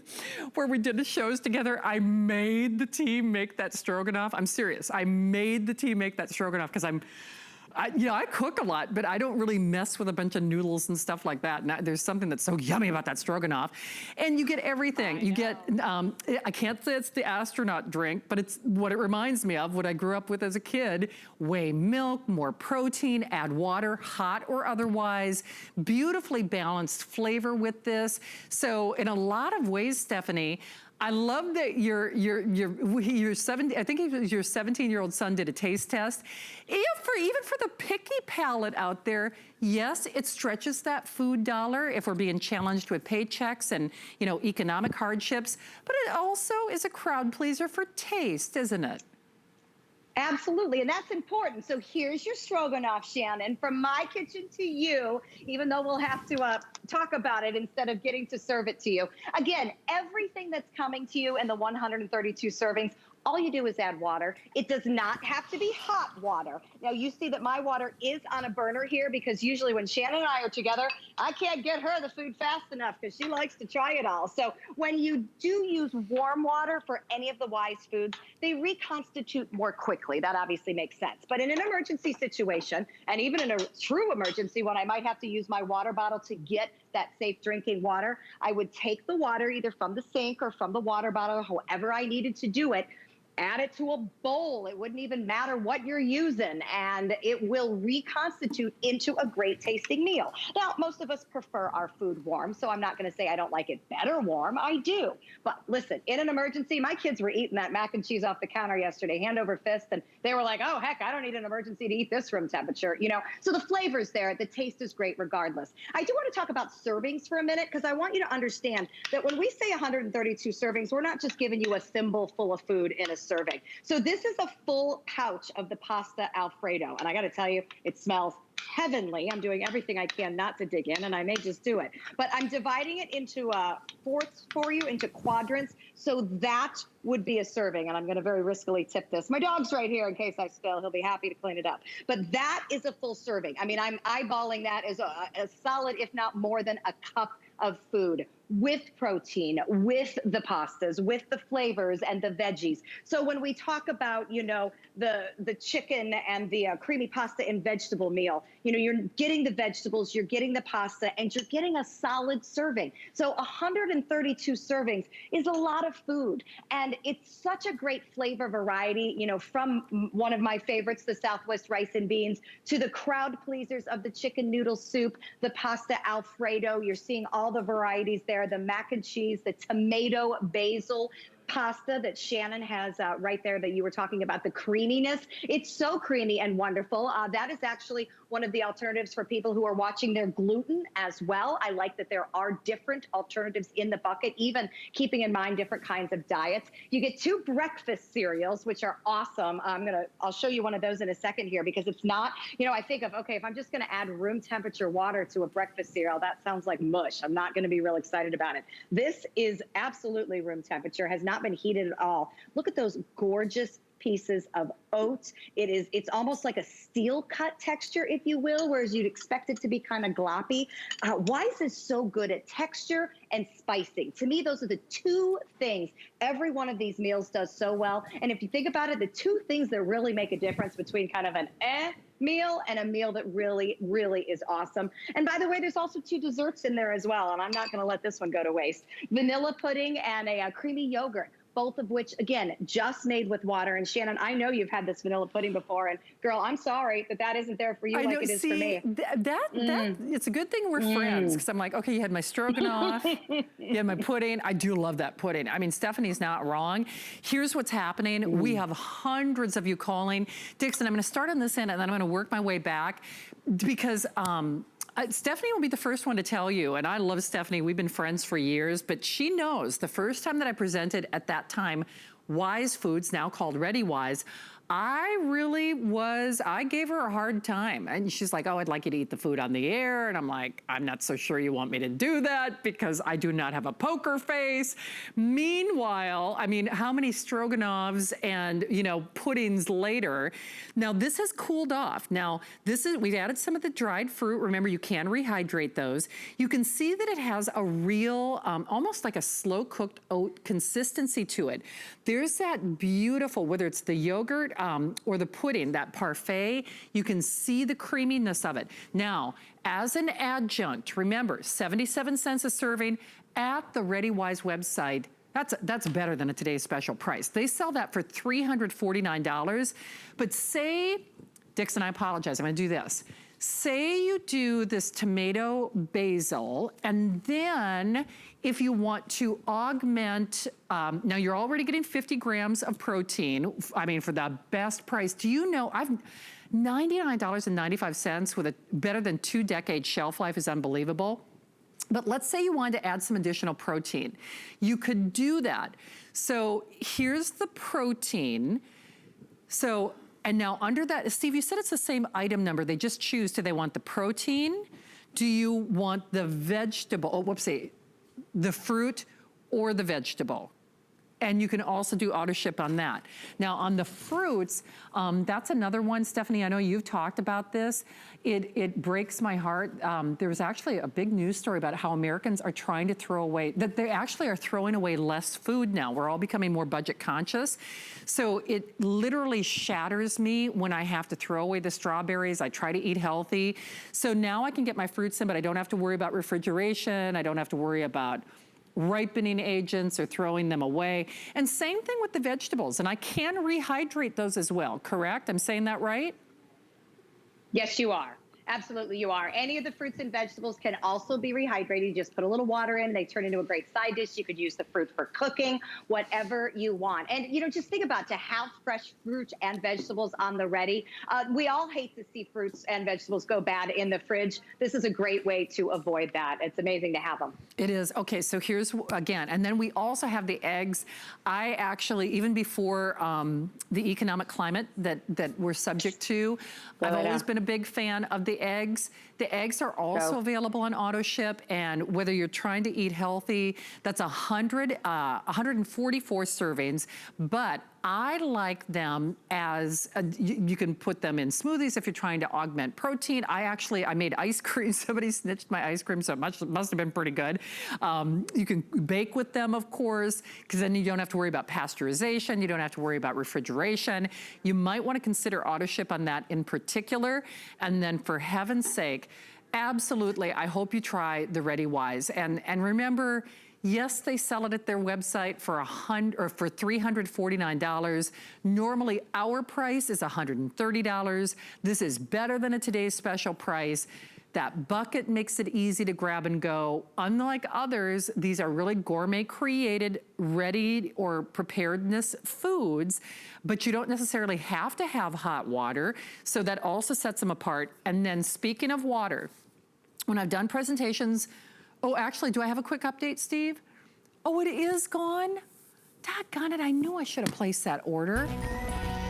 where we did the shows together, I made the team make that Stroganoff. I'm serious. I made the team make that Stroganoff because I'm I cook a lot, but I don't really mess with a bunch of noodles and stuff like that. And there's something that's so yummy about that stroganoff. And you get everything. You get, I can't say it's the astronaut drink, but it's what it reminds me of, what I grew up with as a kid. Whey milk, more protein, add water, hot or otherwise. Beautifully balanced flavor with this. So in a lot of ways, Stephanie, I love that your 17, I think it was your 17-year-old son did a taste test. Even for the picky palate out there, yes, it stretches that food dollar if we're being challenged with paychecks and, economic hardships, but it also is a crowd pleaser for taste, isn't it? Absolutely, and that's important. So here's your stroganoff, Shannon, from my kitchen to you, even though we'll have to talk about it instead of getting to serve it to you. Again, everything that's coming to you in the 132 servings, all you do is add water. It does not have to be hot water. Now, you see that my water is on a burner here because usually when Shannon and I are together, I can't get her the food fast enough because she likes to try it all. So when you do use warm water for any of the Wise foods, they reconstitute more quickly. That obviously makes sense. But in an emergency situation, and even in a true emergency when I might have to use my water bottle to get that safe drinking water, I would take the water either from the sink or from the water bottle, however I needed to do it, add it to a bowl. It wouldn't even matter what you're using, and it will reconstitute into a great tasting meal. Now, most of us prefer our food warm, so I'm not going to say I don't like it better warm. I do. But listen, in an emergency, my kids were eating that mac and cheese off the counter yesterday, hand over fist, and they were like, oh, heck, I don't need an emergency to eat this room temperature. So the flavor's there. The taste is great regardless. I do want to talk about servings for a minute because I want you to understand that when we say 132 servings, we're not just giving you a thimble full of food in a serving. So this is a full pouch of the pasta Alfredo. And I got to tell you, it smells heavenly. I'm doing everything I can not to dig in, and I may just do it. But I'm dividing it into fourths for you, into quadrants. So that would be a serving. And I'm going to very riskily tip this. My dog's right here in case I spill. He'll be happy to clean it up. But that is a full serving. I mean, I'm eyeballing that as a solid, if not more than a cup of food with protein, with the pastas, with the flavors and the veggies. So when we talk about, the chicken and the creamy pasta and vegetable meal, you're getting the vegetables, you're getting the pasta, and you're getting a solid serving. So 132 servings is a lot of food. And it's such a great flavor variety, from one of my favorites, the Southwest rice and beans, to the crowd pleasers of the chicken noodle soup, the pasta Alfredo. You're seeing all the varieties there, the mac and cheese, the tomato basil pasta that Shannon has right there that you were talking about, the creaminess. It's so creamy and wonderful. That is actually one of the alternatives for people who are watching their gluten as well. I like that there are different alternatives in the bucket, even keeping in mind different kinds of diets. You get 2 breakfast cereals, which are awesome. I'll show you one of those in a second here because it's not, I think of, okay, if I'm just going to add room temperature water to a breakfast cereal, that sounds like mush. I'm not going to be real excited about it. This is absolutely room temperature, has not been heated at all. Look at those gorgeous pieces of oat. It's almost like a steel cut texture, if you will, whereas you'd expect it to be kind of gloppy. Wise is so good at texture and spicing. To me, those are the 2 things every one of these meals does so well. And if you think about it, the 2 things that really make a difference between kind of an meal and a meal that really, really is awesome. And by the way, there's also 2 desserts in there as well, and I'm not going to let this one go to waste. Vanilla pudding and a creamy yogurt, both of which, again, just made with water. And Shannon, I know you've had this vanilla pudding before, and girl, I'm sorry that isn't there for you like it is for me. It's a good thing we're friends, because I'm like, okay, you had my stroganoff, you had my pudding. I do love that pudding. I mean, Stephanie's not wrong. Here's what's happening. We have hundreds of you calling. Dixon, I'm going to start on this end, and then I'm going to work my way back, because Stephanie will be the first one to tell you, and I love Stephanie. We've been friends for years, but she knows the first time that I presented at that time Wise Foods, now called Ready Wise, I gave her a hard time. And she's like, oh, I'd like you to eat the food on the air. And I'm like, I'm not so sure you want me to do that because I do not have a poker face. Meanwhile, I mean, how many stroganoffs and, puddings later? Now, this has cooled off. Now, we've added some of the dried fruit. Remember, you can rehydrate those. You can see that it has a real, almost like a slow-cooked oat consistency to it. There's that beautiful, whether it's the yogurt or the pudding, that parfait, you can see the creaminess of it. Now, as an adjunct, remember, 77 cents a serving at the ReadyWise website. That's better than a today's special price. They sell that for $349. But say, Dixon, I apologize, I'm gonna do this. Say you do this tomato basil, and then if you want to augment, now you're already getting 50 grams of protein, I mean, for the best price. Do you know, I've $99.95 with a better than 2-decade shelf life is unbelievable. But let's say you wanted to add some additional protein. You could do that. So here's the protein. So, and now under that, Steve, you said it's the same item number. They just choose, do they want the protein? Do you want the vegetable, oh, whoopsie, the fruit or the vegetable? And you can also do auto ship on that. Now on the fruits, that's another one, Stephanie, I know you've talked about this. It breaks my heart. There was actually a big news story about how Americans are trying to throw away, that they actually are throwing away less food now. We're all becoming more budget conscious. So it literally shatters me when I have to throw away the strawberries. I try to eat healthy. So now I can get my fruits in, but I don't have to worry about refrigeration. I don't have to worry about ripening agents or throwing them away. And same thing with the vegetables. And I can rehydrate those as well, correct? I'm saying that right? Yes, you are. Absolutely, you are. Any of the fruits and vegetables can also be rehydrated. You just put a little water in, they turn into a great side dish. You could use the fruit for cooking, whatever you want. And, you know, just think about to have fresh fruit and vegetables on the ready. We all hate to see fruits and vegetables go bad in the fridge. This is a great way to avoid that. It's amazing to have them. It is. Okay, so here's, again, and then we also have the eggs. I actually, even before the economic climate that we're subject to, I've always been a big fan of the eggs. The eggs are also available on auto ship, and whether you're trying to eat healthy, that's 144 servings, but I like them as, you can put them in smoothies if you're trying to augment protein. I made ice cream. Somebody snitched my ice cream, so it must have been pretty good. You can bake with them, of course, because then you don't have to worry about pasteurization. You don't have to worry about refrigeration. You might want to consider auto ship on that in particular. And then for heaven's sake, absolutely, I hope you try the ReadyWise. And remember, yes, they sell it at their website for $349. Normally, our price is $130. This is better than a today's special price. That bucket makes it easy to grab and go. Unlike others, these are really gourmet created, ready or preparedness foods, but you don't necessarily have to have hot water. So that also sets them apart. And then speaking of water, when I've done presentations, oh, actually, do I have a quick update, Steve? Oh, it is gone? Doggone it, I knew I should have placed that order.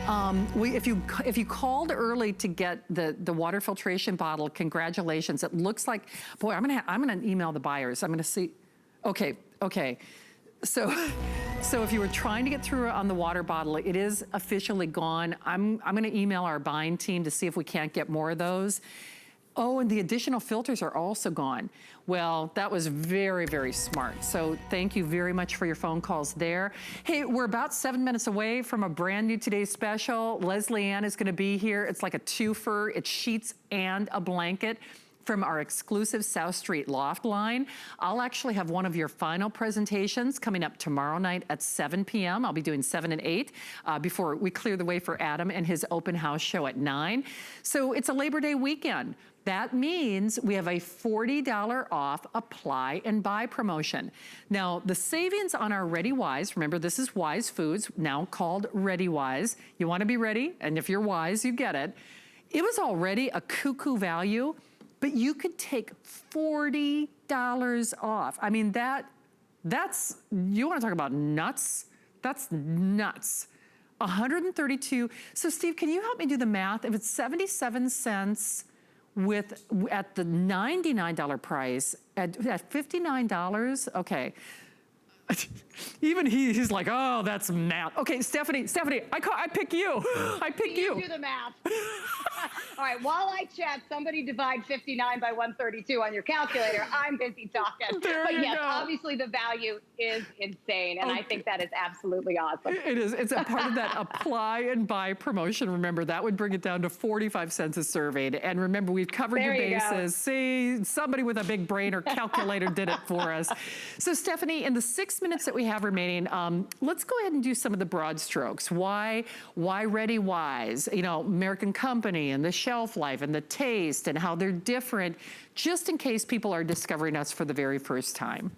If you called early to get the water filtration bottle, congratulations. It looks like, boy, I'm gonna email the buyers. I'm gonna see, okay. So if you were trying to get through on the water bottle, it is officially gone. I'm gonna email our buying team to see if we can't get more of those. Oh, and the additional filters are also gone. Well, that was very, very smart. So thank you very much for your phone calls there. Hey, we're about 7 minutes away from a brand new Today's Special. Leslie Ann is gonna be here. It's like a twofer. It's sheets and a blanket from our exclusive South Street Loft line. I'll actually have one of your final presentations coming up tomorrow night at 7 p.m. I'll be doing 7 and 8 before we clear the way for Adam and his open house show at 9. So it's a Labor Day weekend. That means we have a $40 off apply and buy promotion. Now, the savings on our ReadyWise, remember this is Wise Foods, now called ReadyWise. You wanna be ready, and if you're wise, you get it. It was already a cuckoo value, but you could take $40 off. I mean, that's, you wanna talk about nuts? That's nuts. 132, so Steve, can you help me do the math? If it's 77 cents, at the $99 price, at $59, okay. Even he's like, oh, that's math. Okay, Stephanie, I pick you. I pick you. Do the math. All right, while I chat, somebody divide 59 by 132 on your calculator. I'm busy talking. There but you yes, go. Obviously the value is insane, and I think that is absolutely awesome. It is. It's a part of that apply and buy promotion. Remember, that would bring it down to 45 cents a serving. And remember, we've covered your bases. See, somebody with a big brain or calculator did it for us. So Stephanie, in the 6 minutes that we have remaining, let's go ahead and do some of the broad strokes. Why Ready Wise? You know, American company and the shelf life and the taste and how they're different, just in case people are discovering us for the very first time.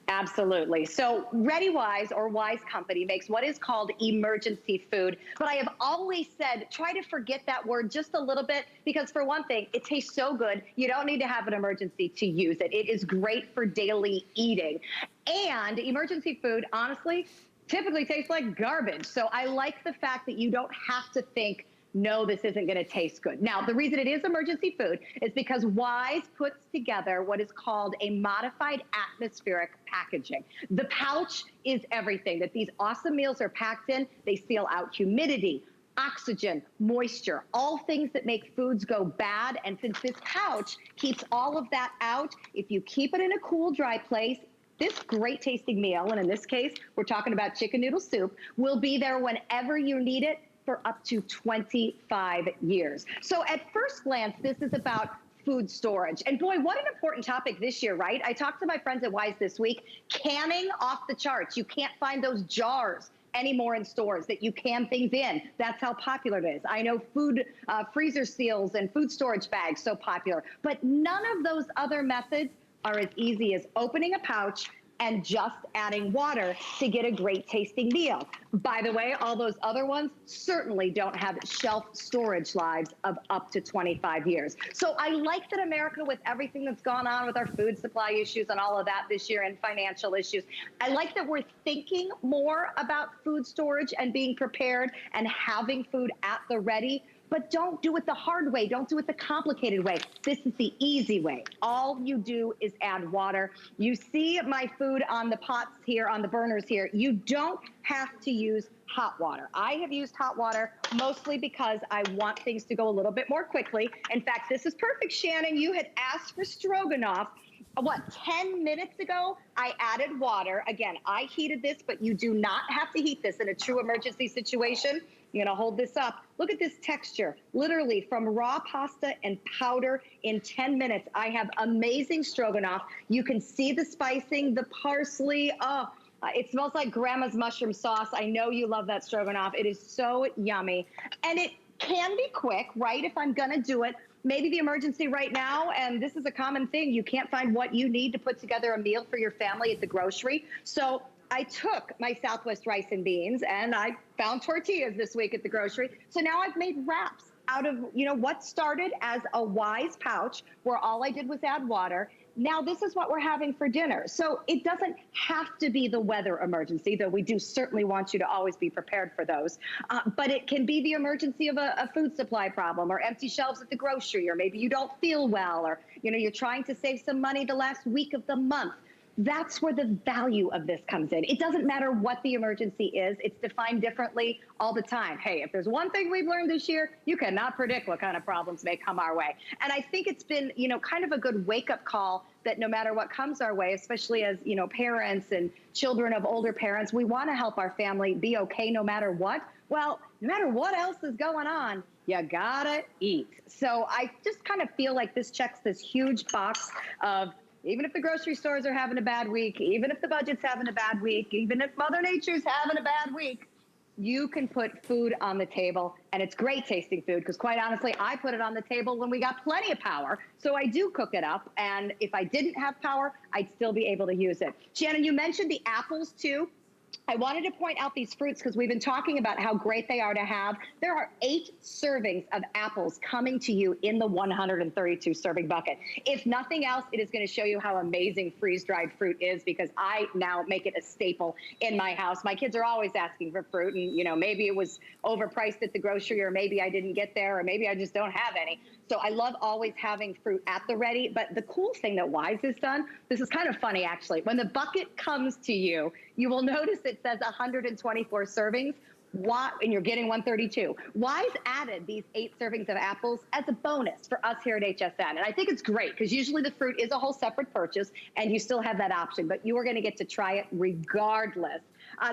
Absolutely. So Ready Wise, or Wise Company, makes what is called emergency food. But I have always said, try to forget that word just a little bit, because for one thing, it tastes so good, you don't need to have an emergency to use it. It is great for daily eating. And emergency food, honestly, typically tastes like garbage. So I like the fact that you don't have to think, no, this isn't going to taste good. Now, the reason it is emergency food is because Wise puts together what is called a modified atmospheric packaging. The pouch is everything that these awesome meals are packed in. They seal out humidity, oxygen, moisture, all things that make foods go bad. And since this pouch keeps all of that out, if you keep it in a cool, dry place, this great tasting meal, and in this case, we're talking about chicken noodle soup, will be there whenever you need it, for up to 25 years. So at first glance, this is about food storage. And boy, what an important topic this year, right? I talked to my friends at Wise this week. Canning off the charts. You can't find those jars anymore in stores that you can things in. That's how popular it is. I know food freezer seals and food storage bags so popular, but none of those other methods are as easy as opening a pouch and just adding water to get a great tasting meal. By the way, all those other ones certainly don't have shelf storage lives of up to 25 years. So I like that America, with everything that's gone on with our food supply issues and all of that this year and financial issues, I like that we're thinking more about food storage and being prepared and having food at the ready. But don't do it the hard way. Don't do it the complicated way. This is the easy way. All you do is add water. You see my food on the pots here, on the burners here. You don't have to use hot water. I have used hot water mostly because I want things to go a little bit more quickly. In fact, this is perfect, Shannon. You had asked for Stroganoff. 10 minutes ago, I added water. Again, I heated this, but you do not have to heat this in a true emergency situation. You're gonna hold this up. Look at this texture. Literally from raw pasta and powder in 10 minutes. I have amazing Stroganoff. You can see the spicing, the parsley. It smells like grandma's mushroom sauce. I know you love that Stroganoff. It is so yummy. And it can be quick, right? If I'm gonna do it, maybe the emergency right now, and this is a common thing, you can't find what you need to put together a meal for your family at the grocery. So I took my Southwest rice and beans and I found tortillas this week at the grocery. So now I've made wraps out of, what started as a Wise pouch where all I did was add water. Now this is what we're having for dinner. So it doesn't have to be the weather emergency, though we do certainly want you to always be prepared for those. But it can be the emergency of a food supply problem or empty shelves at the grocery, or maybe you don't feel well, or you're trying to save some money the last week of the month. That's where the value of this comes in. It doesn't matter what the emergency is. It's defined differently all the time. Hey, if there's one thing we've learned this year, you cannot predict what kind of problems may come our way. And I think it's been, kind of a good wake-up call that no matter what comes our way, especially as, parents and children of older parents, we want to help our family be okay no matter what. Well, no matter what else is going on, you gotta eat. So I just kind of feel like this checks this huge box of, even if the grocery stores are having a bad week, even if the budget's having a bad week, even if Mother Nature's having a bad week, you can put food on the table, and it's great tasting food, because quite honestly, I put it on the table when we got plenty of power, so I do cook it up, and if I didn't have power, I'd still be able to use it. Shannon, you mentioned the apples too. I wanted to point out these fruits because we've been talking about how great they are to have. There are 8 servings of apples coming to you in the 132 serving bucket. If nothing else, it is going to show you how amazing freeze-dried fruit is, because I now make it a staple in my house. My kids are always asking for fruit, and you know, maybe it was overpriced at the grocery, or maybe I didn't get there, or maybe I just don't have any. So I love always having fruit at the ready. But the cool thing that Wise has done, this is kind of funny actually, when the bucket comes to you, you will notice it says 124 servings. Why, and you're getting 132. Wise added these 8 servings of apples as a bonus for us here at HSN. And I think it's great because usually the fruit is a whole separate purchase and you still have that option, but you are going to get to try it regardless.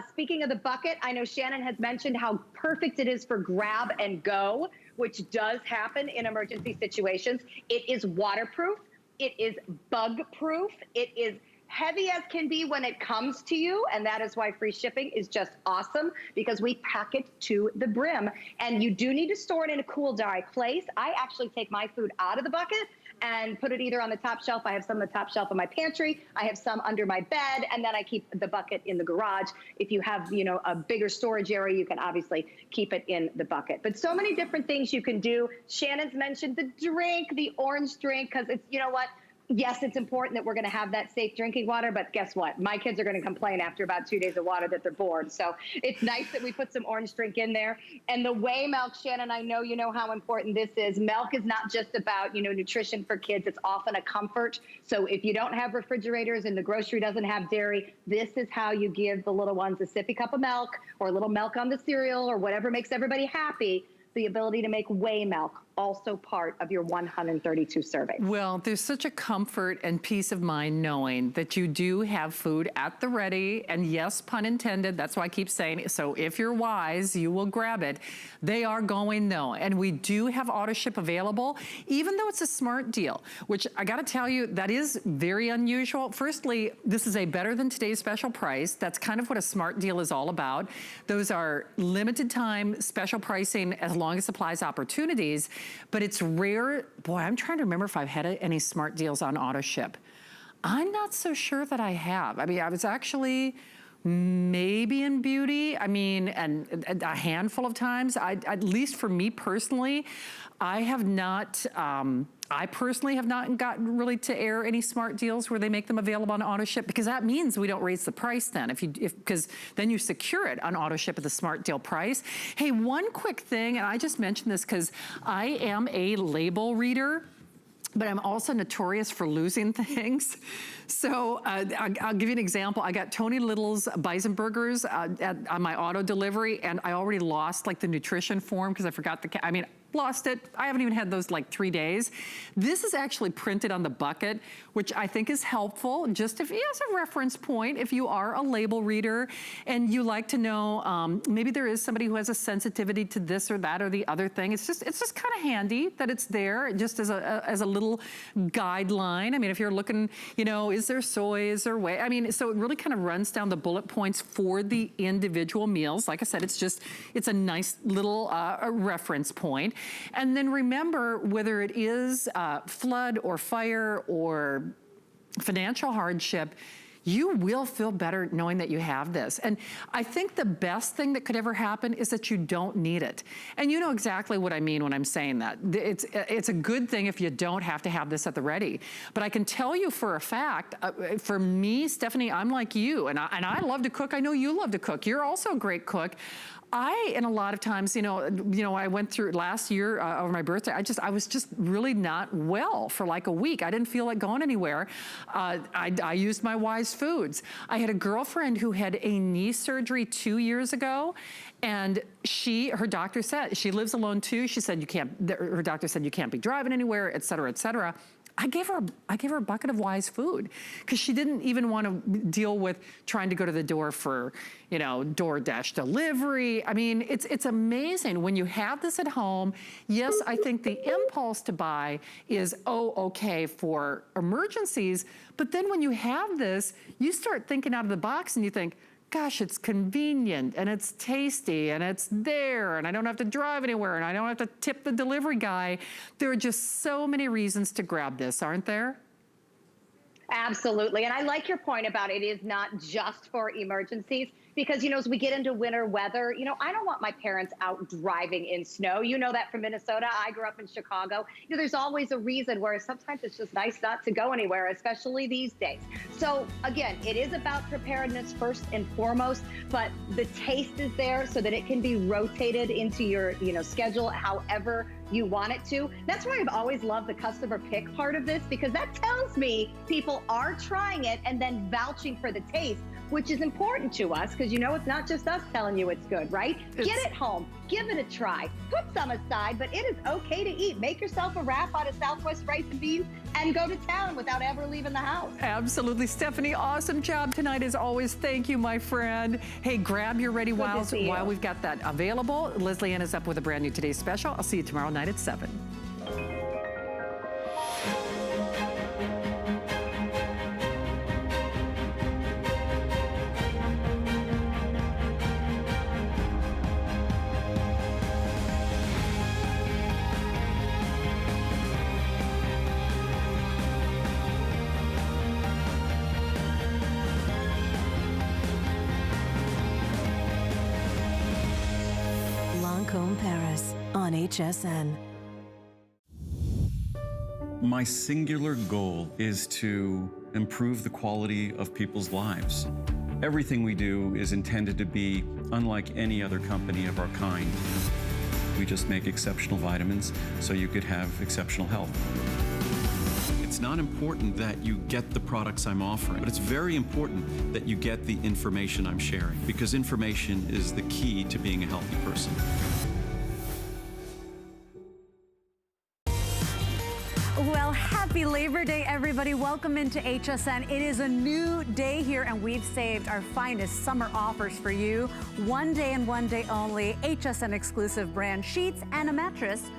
Speaking of the bucket, I know Shannon has mentioned how perfect it is for grab and go, which does happen in emergency situations. It is waterproof. It is bug proof. It is heavy as can be when it comes to you, and that is why free shipping is just awesome, because we pack it to the brim. And you do need to store it in a cool, dry place. I actually take my food out of the bucket and put it either on the top shelf. I have some on the top shelf of my pantry. I have some under my bed, and then I keep the bucket in the garage. If you have, you know, a bigger storage area, you can obviously keep it in the bucket. But so many different things you can do. Shannon's mentioned the drink, the orange drink, because it's, you know what? Yes, it's important that we're going to have that safe drinking water, but guess what? My kids are going to complain after about 2 days of water that they're bored. So it's nice that we put some orange drink in there. And the whey milk, Shannon, I know you know how important this is. Milk is not just about, you know, nutrition for kids. It's often a comfort. So if you don't have refrigerators and the grocery doesn't have dairy, this is how you give the little ones a sippy cup of milk or a little milk on the cereal or whatever makes everybody happy. The ability to make whey milk also part of your 132 servings. Well, there's such a comfort and peace of mind knowing that you do have food at the ready, and yes, pun intended, that's why I keep saying it. So if you're wise, you will grab it. They are going though, and we do have auto ship available, even though it's a smart deal, which I gotta tell you, that is very unusual. Firstly, this is a better than today's special price. That's kind of what a smart deal is all about. Those are limited time special pricing as long as supplies opportunities. But it's rare. Boy, I'm trying to remember if I've had any smart deals on auto ship. I'm not so sure that I have. I mean, I was actually maybe in beauty. I mean, and a handful of times. At least for me personally, I have not. I personally have not gotten really to air any smart deals where they make them available on auto ship, because that means we don't raise the price then. Because then you secure it on auto ship at the smart deal price. Hey, one quick thing, and I just mentioned this because I am a label reader, but I'm also notorious for losing things. So I'll give you an example. I got Tony Little's Bison Burgers on my auto delivery, and I already lost like the nutrition form because I forgot lost it. I haven't even had those like 3 days. This is actually printed on the bucket, which I think is helpful, just as a reference point if you are a label reader and you like to know, maybe there is somebody who has a sensitivity to this or that or the other thing. It's just kind of handy that it's there just as a little guideline. I mean, if you're looking, you know, is there soy, is there whey? I mean, so it really kind of runs down the bullet points for the individual meals. Like I said, it's a nice little reference point. And then remember, whether it is flood or fire or financial hardship, you will feel better knowing that you have this. And I think the best thing that could ever happen is that you don't need it. And you know exactly what I mean when I'm saying that. It's a good thing if you don't have to have this at the ready. But I can tell you for a fact, for me, Stephanie, I'm like you, and I love to cook. I know you love to cook. You're also a great cook. And a lot of times, you know, I went through last year over my birthday. I was just really not well for like a week. I didn't feel like going anywhere. I used my Wise Foods. I had a girlfriend who had a knee surgery 2 years ago, and her doctor said, she lives alone too. She said her doctor said you can't be driving anywhere, et cetera, et cetera. I gave her a bucket of Wise food because she didn't even want to deal with trying to go to the door for, you know, DoorDash delivery. I mean, it's amazing when you have this at home. Yes, I think the impulse to buy is, okay for emergencies. But then when you have this, you start thinking out of the box and you think, gosh, it's convenient and it's tasty and it's there and I don't have to drive anywhere and I don't have to tip the delivery guy. There are just so many reasons to grab this, aren't there? Absolutely. And I like your point about it is not just for emergencies. because, you know, as we get into winter weather, you know, I don't want my parents out driving in snow. You know that from Minnesota. I grew up in Chicago. You know, there's always a reason where sometimes it's just nice not to go anywhere, especially these days. So again, it is about preparedness first and foremost, but the taste is there so that it can be rotated into your, you know, schedule however you want it to. That's why I've always loved the customer pick part of this, because that tells me people are trying it and then vouching for the taste, which is important to us, because you know it's not just us telling you it's good, right? Get it home, give it a try, put some aside, but it is okay to eat. Make yourself a wrap out of Southwest rice and beans and go to town without ever leaving the house. Absolutely. Stephanie, awesome job tonight as always. Thank you, my friend. Hey, grab your Ready Wilds while we've got that available. Leslie Ann is up with a brand new Today's Special. I'll see you tomorrow night at 7. Lancôme Paris on HSN. My singular goal is to improve the quality of people's lives. Everything we do is intended to be unlike any other company of our kind. We just make exceptional vitamins so you could have exceptional health. It's not important that you get the products I'm offering, but it's very important that you get the information I'm sharing, because information is the key to being a healthy person. Well, happy Labor Day, everybody. Welcome into HSN. It is a new day here, and we've saved our finest summer offers for you. One day and one day only, HSN exclusive brand sheets and a mattress